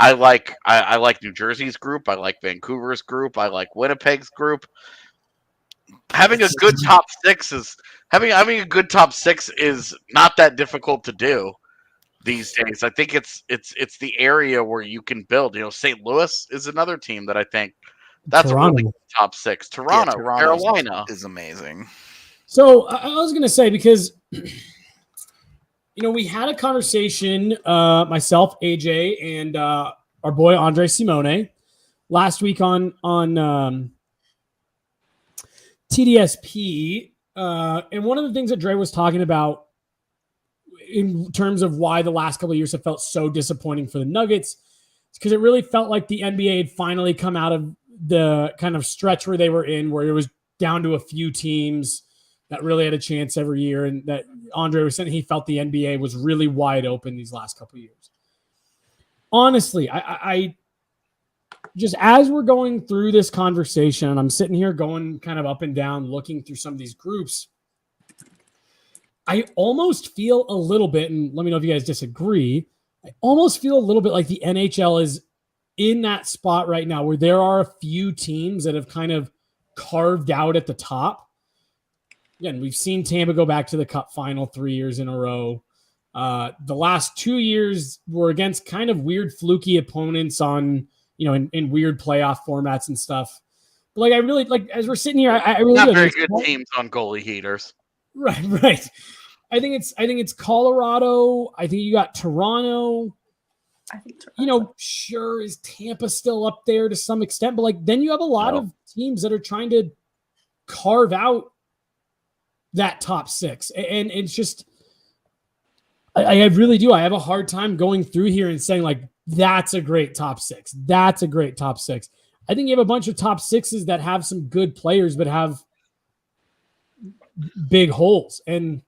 I like New Jersey's group. I like Vancouver's group. I like Winnipeg's group. Having a good top six is not that difficult to do these days. I think it's the area where you can build. You know, St. Louis is another team that I think that's Toronto. a really good top 6. Toronto, Carolina is amazing. So I was going to say, because, you know, we had a conversation, myself, AJ, and our boy Andre Simone last week on TDSP. And one of the things that Dre was talking about in terms of why the last couple of years have felt so disappointing for the Nuggets is because it really felt like the NBA had finally come out of the kind of stretch where they were in, where it was down to a few teams that really had a chance every year. And that Andre was saying he felt the NBA was really wide open these last couple of years. Honestly, I just, as we're going through this conversation, and I'm sitting here going kind of up and down, looking through some of these groups, I almost feel a little bit, and let me know if you guys disagree, I almost feel a little bit like the NHL is in that spot right now where there are a few teams that have kind of carved out at the top. Again, we've seen Tampa go back to the Cup final 3 years in a row. The last 2 years were against kind of weird, fluky opponents on, you know, in weird playoff formats and stuff. But like, I really like, as we're sitting here, I really not very good teams on goalie heaters. Right. I think it's Colorado. I think you got Toronto. I think Toronto. You know, sure, is Tampa still up there to some extent, but like then you have a lot of teams that are trying to carve out that top 6, and it's just I really do. I have a hard time going through here and saying like that's a great top 6. That's a great top 6. I think you have a bunch of top 6s that have some good players but have big holes. And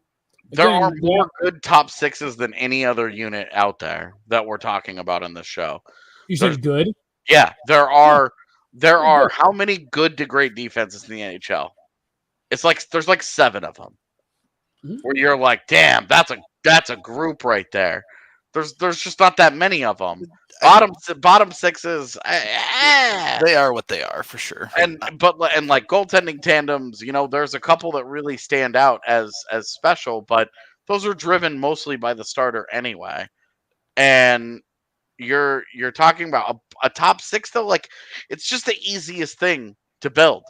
there are more good top 6s than any other unit out there that we're talking about in this show. You said good? Yeah, there are how many good to great defenses in the NHL? It's like there's like 7 of them. Mm-hmm. Where you're like, damn, that's a group right there. There's just not that many of them. Bottom 6s, they are what they are for sure. And like goaltending tandems, you know, there's a couple that really stand out as special, but those are driven mostly by the starter anyway. And you're talking about a top 6 though, like it's just the easiest thing to build.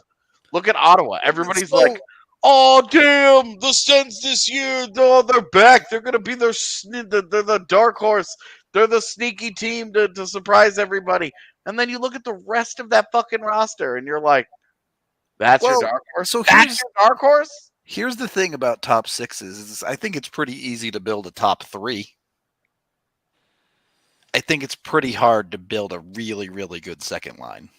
Look at Ottawa. Everybody's like, "Oh damn, the Sens this year, oh, they're back. They're gonna be they're the dark horse. They're the sneaky team to surprise everybody." And then you look at the rest of that fucking roster, and you're like, "That's your dark horse." So that's your dark horse. Here's the thing about top 6s is I think it's pretty easy to build a top 3. I think it's pretty hard to build a really, really good second line.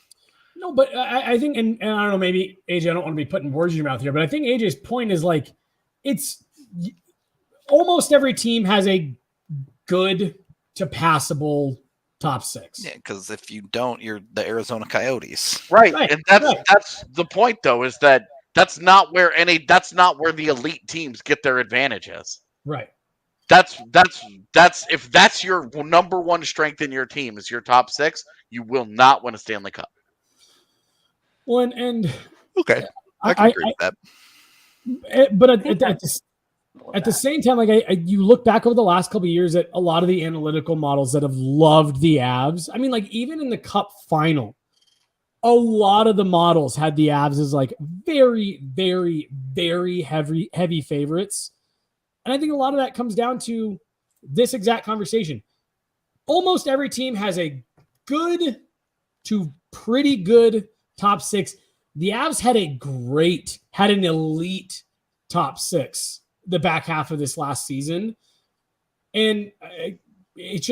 No, but I think, and I don't know, maybe AJ, I don't want to be putting words in your mouth here, but I think AJ's point is like, it's almost every team has a good to passable top 6. Yeah, because if you don't, you're the Arizona Coyotes. Right. And that's the point though, is that that's not where the elite teams get their advantages. Right. That's if that's your number one strength in your team is your top 6, you will not win a Stanley Cup. Well, and okay, I can agree with that. But at the same time, like you look back over the last couple of years at a lot of the analytical models that have loved the Avs. I mean, like even in the Cup final, a lot of the models had the Avs as like very, very, very heavy favorites. And I think a lot of that comes down to this exact conversation. Almost every team has a good to pretty good top 6. The Avs had an elite top 6 the back half of this last season. And it's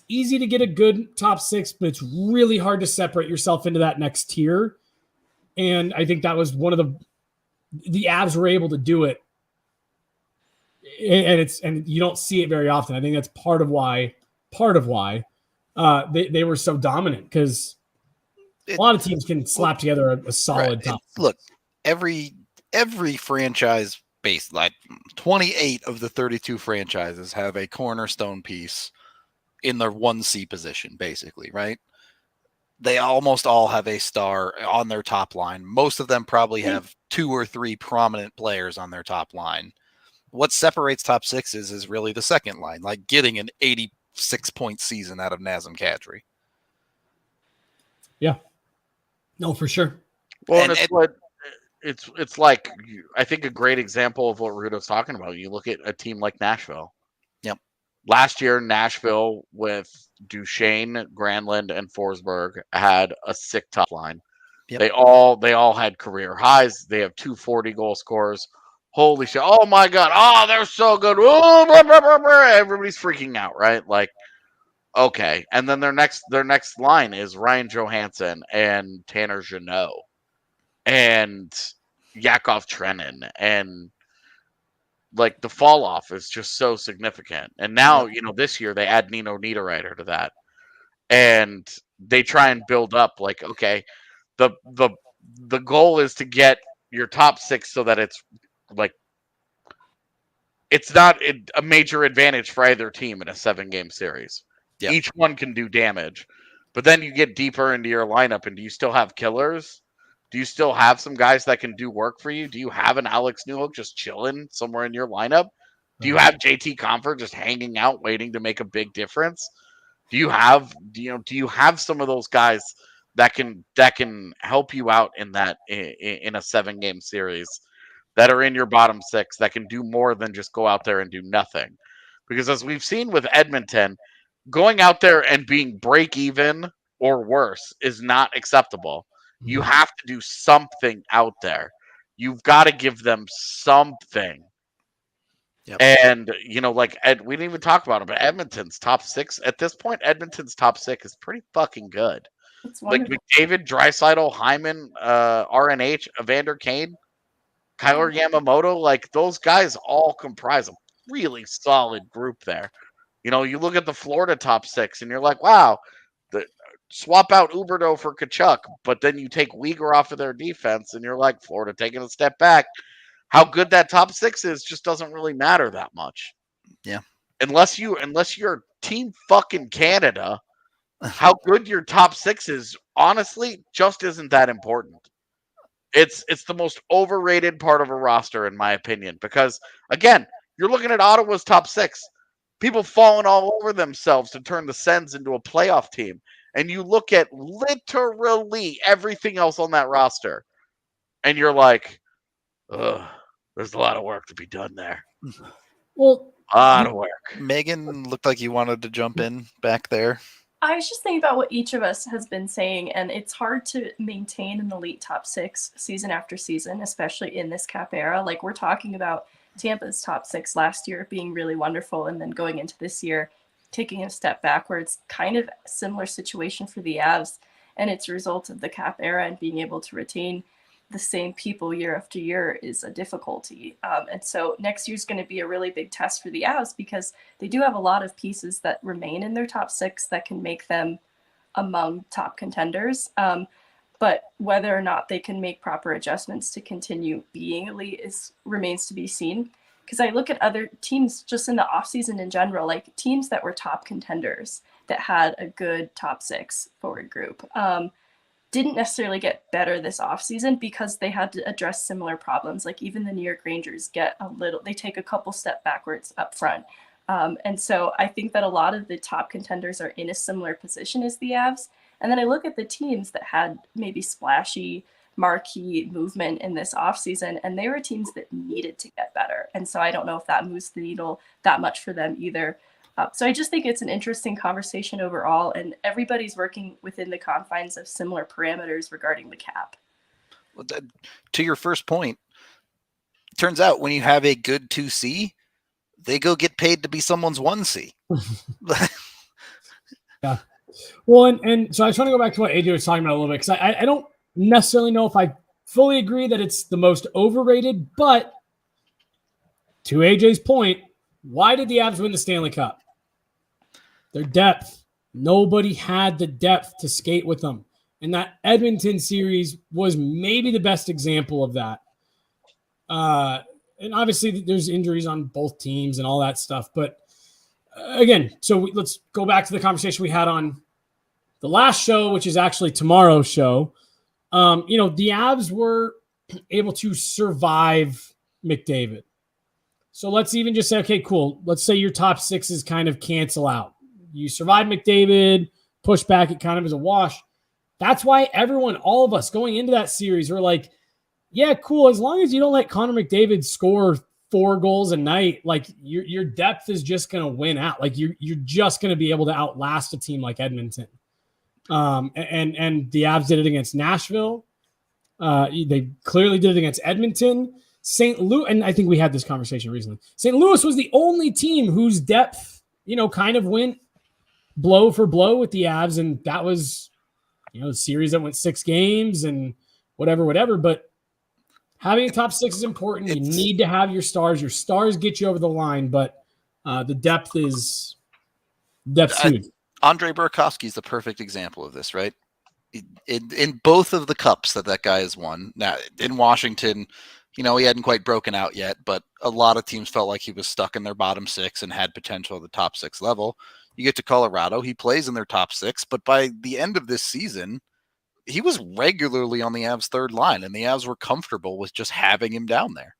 easy to get a good top 6, but it's really hard to separate yourself into that next tier. And I think that was one of the Avs were able to do it. And you don't see it very often. I think that's part of why they were so dominant, because a lot of teams can slap together a solid top. Look, every franchise base, like 28 of the 32 franchises have a cornerstone piece in their 1C position, basically, right? They almost all have a star on their top line. Most of them probably have 2 or 3 prominent players on their top line. What separates top 6s is really the second line, like getting an 86-point season out of Nazem Kadri. Yeah. No, for sure. Well, it's like, I think a great example of what Rudo's talking about. You look at a team like Nashville. Yep. Last year, Nashville with Duchesne, Granlund, and Forsberg had a sick top line. Yep. They all had career highs. They have 2 40-goal scorers. Holy shit. Oh my God. Oh, they're so good. Oh, blah, blah, blah, blah. Everybody's freaking out, right? Like, okay. And then their next line is Ryan Johansson and Tanner Jeannot and Yakov Trenin. And like the fall off is just so significant. And now, this year they add Nino Niederreiter to that. And they try and build up like, okay, the goal is to get your top 6 so that it's like, it's not a major advantage for either team in a 7-game series. Yep. Each one can do damage, but then you get deeper into your lineup, and do you still have killers? Do you still have some guys that can do work for you? Do you have an Alex Newhook just chilling somewhere in your lineup? Do you have JT Compher just hanging out, waiting to make a big difference? Do you have some of those guys that can help you out in that in a 7-game series, that are in your bottom 6, that can do more than just go out there and do nothing? Because as we've seen with Edmonton, going out there and being break even or worse is not acceptable. You have to do something out there. You've got to give them something. Yep. And, we didn't even talk about it, but Edmonton's top 6, at this point, Edmonton's top 6 is pretty fucking good. Like McDavid, Draisaitl, Hyman, RNH, Evander Kane, Kyler Yamamoto, like those guys all comprise a really solid group there. You look at the Florida top 6 and you're like, wow, swap out Huberdeau for Tkachuk, but then you take Weegar off of their defense and you're like, Florida taking a step back. How good that top 6 is just doesn't really matter that much. Yeah. Unless you're Team fucking Canada, how good your top 6 is, honestly, just isn't that important. It's the most overrated part of a roster, in my opinion, because, again, You're looking at Ottawa's top 6. People falling all over themselves to turn the Sens into a playoff team. And you look at literally everything else on that roster, and you're like, ugh, there's a lot of work to be done there. Well, A lot of work. Megan looked like you wanted to jump in back there. I was just thinking about what each of us has been saying, and it's hard to maintain an elite top 6 season after season, especially in this cap era. Like, we're talking about Tampa's top 6 last year being really wonderful, and then going into this year, taking a step backwards. Kind of similar situation for the Avs, and it's a result of the cap era, and being able to retain the same people year after year is a difficulty. And so next year's going to be a really big test for the Avs, because they do have a lot of pieces that remain in their top 6 that can make them among top contenders. But whether or not they can make proper adjustments to continue being elite remains to be seen. Because I look at other teams just in the offseason in general, like teams that were top contenders that had a good top 6 forward group. Didn't necessarily get better this offseason because they had to address similar problems. Like even the New York Rangers they take a couple step backwards up front. And so I think that a lot of the top contenders are in a similar position as the Avs. And then I look at the teams that had maybe splashy marquee movement in this offseason, and they were teams that needed to get better. And so I don't know if that moves the needle that much for them either. So I just think it's an interesting conversation overall, and everybody's working within the confines of similar parameters regarding the cap. Well, to your first point, turns out when you have a good 2C, they go get paid to be someone's 1C. Yeah. Well, and so I was trying to go back to what AJ was talking about a little bit, because I don't necessarily know if I fully agree that it's the most overrated, but to AJ's point, why did the Avs win the Stanley Cup? Their depth. Nobody had the depth to skate with them. And that Edmonton series was maybe the best example of that. And obviously there's injuries on both teams and all that stuff. But again, so let's go back to the conversation we had on the last show, which is actually tomorrow's show. The Avs were able to survive McDavid. So let's even just say, okay, cool. Let's say your top 6s kind of cancel out. You survive McDavid, push back, it kind of is a wash. That's why all of us going into that series, were like, yeah, cool. As long as you don't let Connor McDavid score 4 goals a night, like your depth is just going to win out. Like you're just going to be able to outlast a team like Edmonton. And the Avs did it against Nashville. They clearly did it against Edmonton. St. Louis, and I think we had this conversation recently. St. Louis was the only team whose depth, kind of went blow for blow with the Avs, and that was, the series that went 6 games and whatever. But having a top 6 is important. You need to have your stars. Your stars get you over the line, but the depth's huge. Andre Burakovsky is the perfect example of this, right? In both of the cups that guy has won. Now, in Washington, he hadn't quite broken out yet, but a lot of teams felt like he was stuck in their bottom 6 and had potential at the top 6 level. You get to Colorado, he plays in their top 6, but by the end of this season, he was regularly on the Avs' third line, and the Avs were comfortable with just having him down there.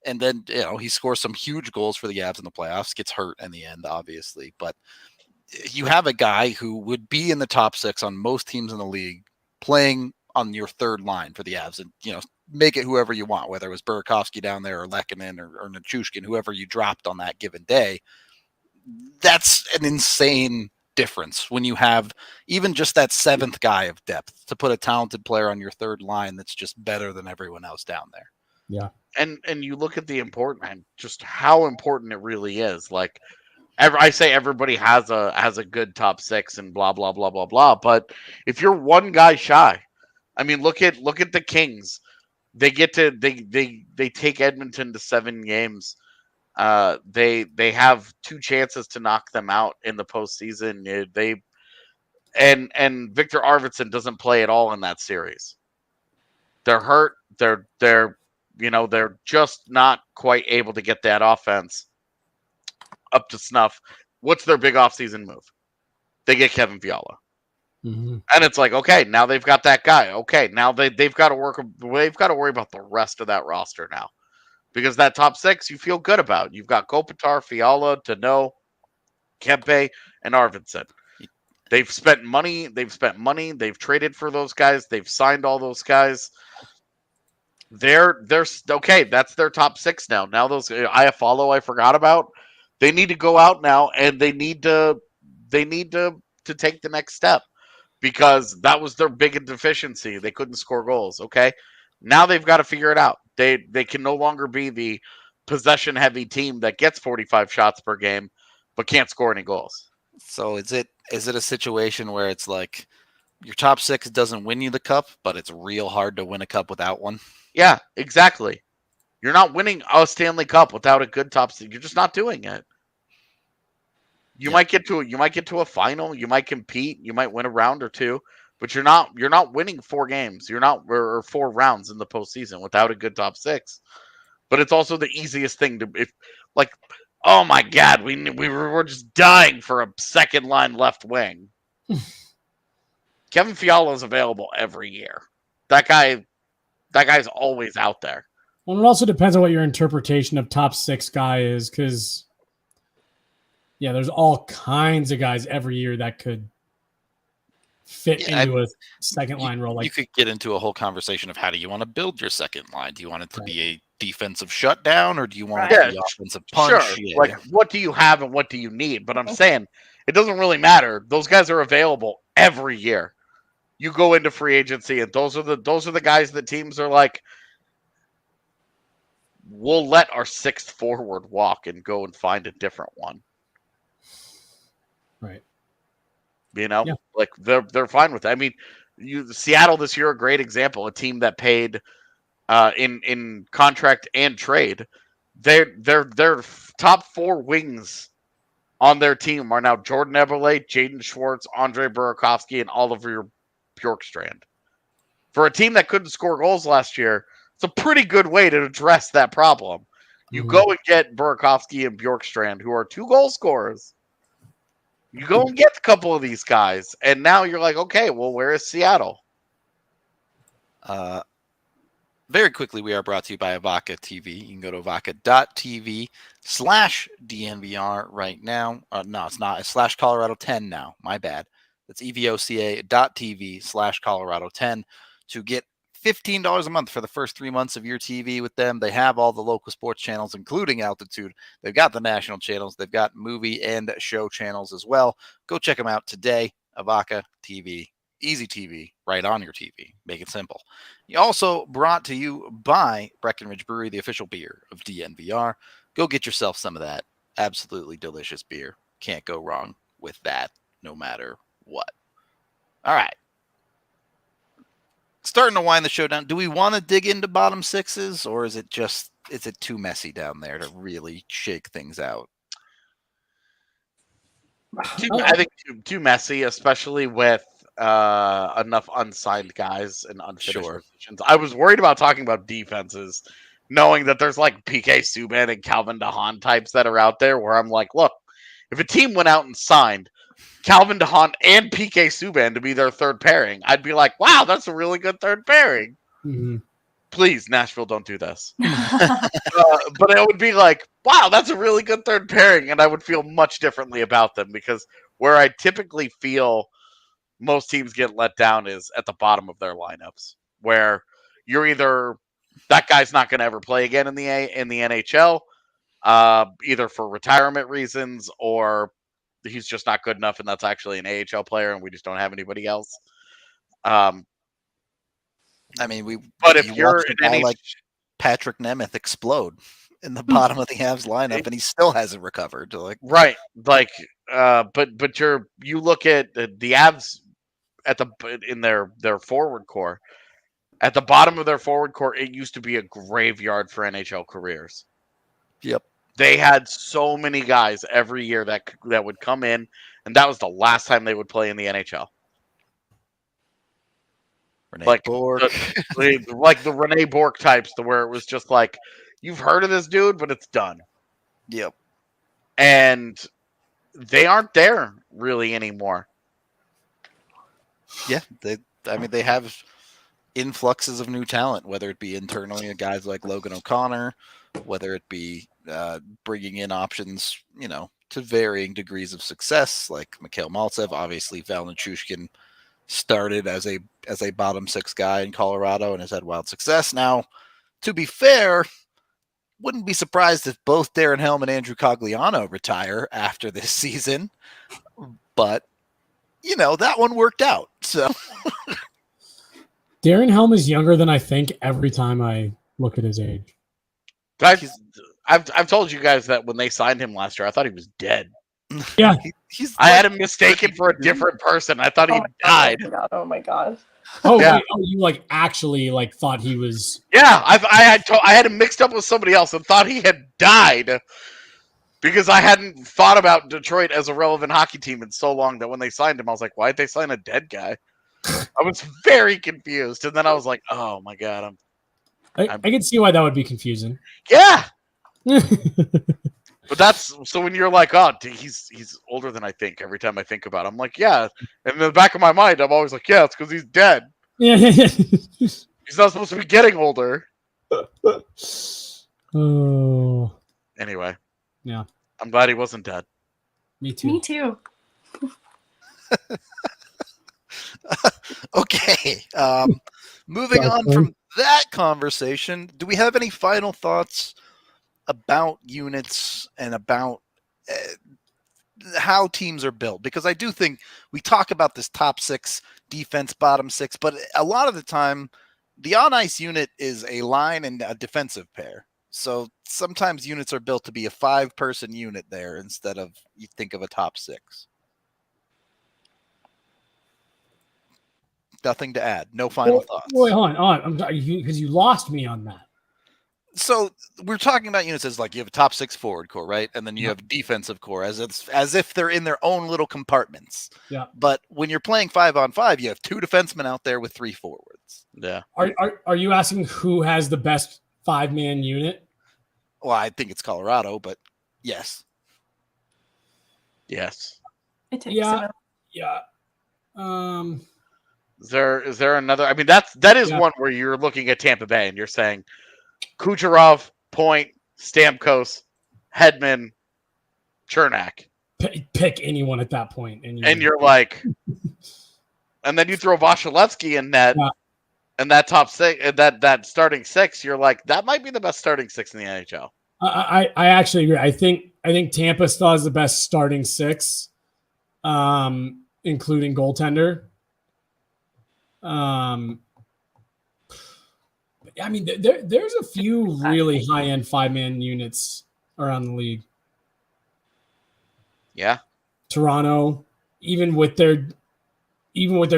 And then, he scores some huge goals for the Avs in the playoffs, gets hurt in the end, obviously, but you have a guy who would be in the top 6 on most teams in the league playing on your third line for the Avs, and, make it whoever you want, whether it was Burakovsky down there or Lehkonen or Nichushkin, whoever you dropped on that given day. That's an insane difference when you have even just that 7th guy of depth to put a talented player on your third line that's just better than everyone else down there. Yeah. And you look at the important, just how important it really is. Like, I say everybody has a good top 6 and blah blah blah blah blah. But if you're one guy shy, I mean, look at the Kings. They take Edmonton to 7 games. They have 2 chances to knock them out in the postseason. And Victor Arvidsson doesn't play at all in that series. They're hurt. They're just not quite able to get that offense up to snuff. What's their big offseason move? They get Kevin Fiala. Mm-hmm. And it's like, okay, now they've got that guy. Okay, now they've got to worry about the rest of that roster now. because that top six you feel good about. You've got Kopitar, Fiala, Tano, Kempe, and Arvidsson. They've spent money. They've traded for those guys. They've signed all those guys. They're okay. That's their top six now. Now those Iafallo I forgot about. They need to go out now, and they need to take the next step, because that was their big deficiency. They couldn't score goals. Okay, now they've got to figure it out. They can no longer be the possession heavy team that gets 45 shots per game but can't score any goals. So is it a situation where it's like your top six doesn't win you the cup, but it's real hard to win a cup without one? Yeah, exactly. You're not winning a Stanley Cup without a good top six. You're just not doing it. You might get to a final. You might compete. You might win a round or two, but you're not winning 4 games. You're not or 4 rounds in the postseason without a good top six. But it's also the easiest thing to oh my God, we're just dying for a second line left wing. Kevin Fiala is available every year. That guy's always out there. Well, it also depends on what your interpretation of top six guy is, because there's all kinds of guys every year that could fit into a second line role. Like, you could get into a whole conversation of how do you want to build your second line? Do you want it to be a defensive shutdown, or do you want it to be offensive punch? Sure. Yeah. Like, what do you have and what do you need? But I'm saying it doesn't really matter. Those guys are available every year. You go into free agency, and those are the guys that teams are like, we'll let our 6th forward walk and go and find a different one. Right. Like they're fine with it. I mean, Seattle this year, a great example, a team that paid in contract and trade. Their top 4 wings on their team are now Jordan Eberle, Jaden Schwartz, Andre Burakovsky, and Oliver Bjorkstrand. For a team that couldn't score goals last year, it's a pretty good way to address that problem. You go and get Burakovsky and Bjorkstrand, who are 2 goal scorers. You go and get a couple of these guys, and now you're like, okay, well, where is Seattle? Very quickly, we are brought to you by Avaca TV. You can go to avaca.tv/DNVR right now. No, it's not. It's /Colorado10 now. My bad. That's evoca.tv/Colorado10 to get $15 a month for the first 3 months of your TV with them. They have all the local sports channels, including Altitude. They've got the national channels. They've got movie and show channels as well. Go check them out today. Avaca TV. Easy TV, right on your TV. Make it simple. You also brought to you by Breckenridge Brewery, the official beer of DNVR. Go get yourself some of that absolutely delicious beer. Can't go wrong with that, no matter what. All right. Starting to wind the show down. Do we want to dig into bottom sixes, or is it too messy down there to really shake things out? I think too messy, especially with enough unsigned guys and unfinished positions. I was worried about talking about defenses, knowing that there's like PK Subban and Calvin DeHaan types that are out there where I'm like, look, if a team went out and signed Calvin DeHaan and PK Subban to be their third pairing, I'd be like, wow, that's a really good third pairing. Mm-hmm. Please, Nashville, don't do this. But it would be like, wow, that's a really good third pairing. And I would feel much differently about them, because where I typically feel most teams get let down is at the bottom of their lineups, where you're either that guy's not going to ever play again in the NHL, either for retirement reasons, or he's just not good enough, and that's actually an AHL player, and we just don't have anybody else. I mean, if you're a guy like Patrick Nemeth explode in the bottom of the Avs lineup, and he still hasn't recovered, right? Like, but you look at the Avs in their forward core. At the bottom of their forward core, it used to be a graveyard for NHL careers. Yep. They had so many guys every year that would come in, and that was the last time they would play in the NHL. Bourque. Like the Rene Bourque types, to where it was just like, you've heard of this dude, but it's done. Yep. And they aren't there really anymore. Yeah, they have influxes of new talent, whether it be internally, guys like Logan O'Connor, whether it be bringing in options, to varying degrees of success, like Mikhail Maltsev. Obviously, Val Nichushkin started as a bottom six guy in Colorado and has had wild success. Now, to be fair, wouldn't be surprised if both Darren Helm and Andrew Cogliano retire after this season, but that one worked out. So Darren Helm is younger than I think every time I look at his age. I've told you guys that when they signed him last year, I thought he was dead. Yeah, I had him mistaken for a different person. I thought he died. Oh my god. Oh, Yeah. wait, you actually thought he was? Yeah, I had him mixed up with somebody else and thought he had died because I hadn't thought about Detroit as a relevant hockey team in so long that when they signed him, I was like, why'd they sign a dead guy? I was very confused, and then I was like, oh my god, I can see why that would be confusing. yeah. But that's so when you're like, oh, he's older than I think. Every time I think about it, I'm like, yeah. And in the back of my mind, I'm always like, yeah, it's because he's dead. Yeah. He's not supposed to be getting older. Oh, Anyway, yeah. I'm glad he wasn't dead. Me too. Me too. Okay. Moving on from that conversation, do we have any final thoughts about units and about how teams are built? Because I do think we talk about this top six defense, bottom six, but a lot of the time the on ice unit is a line and a defensive pair. So sometimes units are built to be a 5-person unit there instead of you think of a top six. Nothing to add. No final thoughts. Wait, hold on. Because you lost me on that. So we're talking about units as like you have a top six forward core, right? And then you have defensive core as if they're in their own little compartments. Yeah. But when you're playing 5-on-5, you have 2 defensemen out there with 3 forwards. Yeah. Are you asking who has the best 5-man unit? Well, I think it's Colorado, but yes. Yes. It takes a minute. Yeah. Is there another? I mean, that is one where you're looking at Tampa Bay and you're saying Kucherov, Point, Stamkos, Hedman, Chernak. Pick anyone at that point, and you're like, and then you throw Vasilevsky in net, and that top six, that starting six. You're like, that might be the best starting six in the NHL. I actually agree. I think Tampa still has the best starting six, including goaltender. I mean, there's a few really high-end 5-man units around the league. Yeah, Toronto, even with their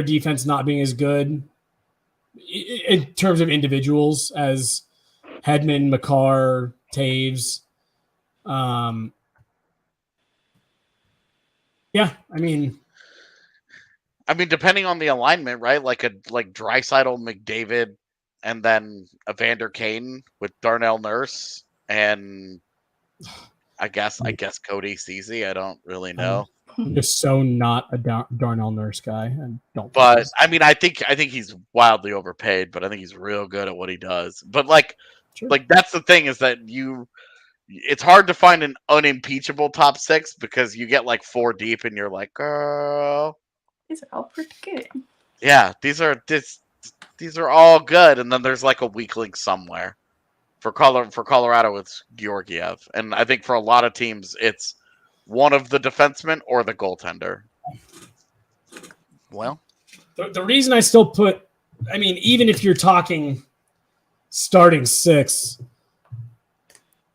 defense not being as good in terms of individuals as Hedman, Makar, Taves. Yeah, I mean, depending on the alignment, right? Like Draisaitl, McDavid, and then Evander Kane with Darnell Nurse, and I guess Cody Ceci. I don't really know. I'm just so not a Darnell Nurse guy. I don't. But I mean, I think he's wildly overpaid, but I think he's real good at what he does. But like that's the thing is that it's hard to find an unimpeachable top six because you get like 4 deep, and you're like, girl. These are all pretty good. Yeah, these are all good, and then there's like a weak link somewhere. For Colorado, it's Georgiev, and I think for a lot of teams, it's one of the defensemen or the goaltender. Well, the reason I still put, I mean, even if you're talking starting six,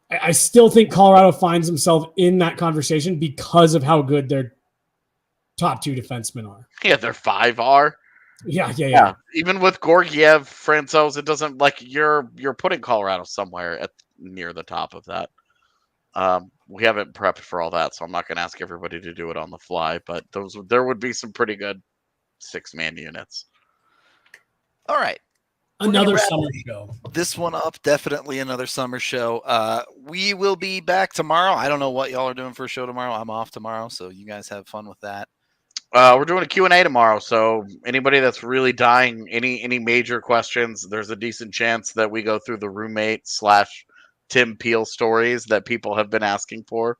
I still think Colorado finds himself in that conversation because of how good their top 2 defensemen are. Yeah, their 5 are. Yeah. Even with Georgiev, Francouz, it doesn't like you're putting Colorado somewhere near the top of that. We haven't prepped for all that, so I'm not going to ask everybody to do it on the fly. But there would be some pretty good 6-man units. All right. Another summer show. This one up, definitely another summer show. We will be back tomorrow. I don't know what y'all are doing for a show tomorrow. I'm off tomorrow, so you guys have fun with that. We're doing a Q&A tomorrow, so anybody that's really dying, any major questions, there's a decent chance that we go through the roommate / Tim Peel stories that people have been asking for.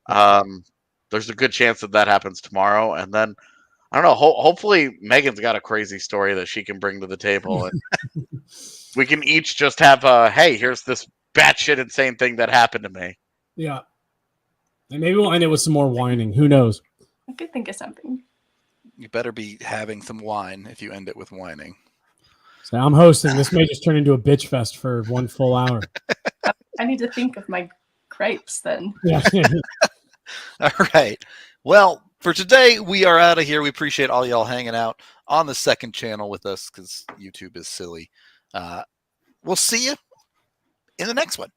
There's a good chance that happens tomorrow, and then I don't know. Hopefully, Megan's got a crazy story that she can bring to the table, and we can each just have hey, here's this batshit insane thing that happened to me. Yeah, and maybe we'll end it with some more whining. Who knows? I could think of something. You better be having some wine if you end it with whining. So I'm hosting. This may just turn into a bitch fest for 1 full hour. I need to think of my gripes then. Yeah. All right. Well, for today, we are out of here. We appreciate all y'all hanging out on the second channel with us because YouTube is silly. We'll see you in the next one.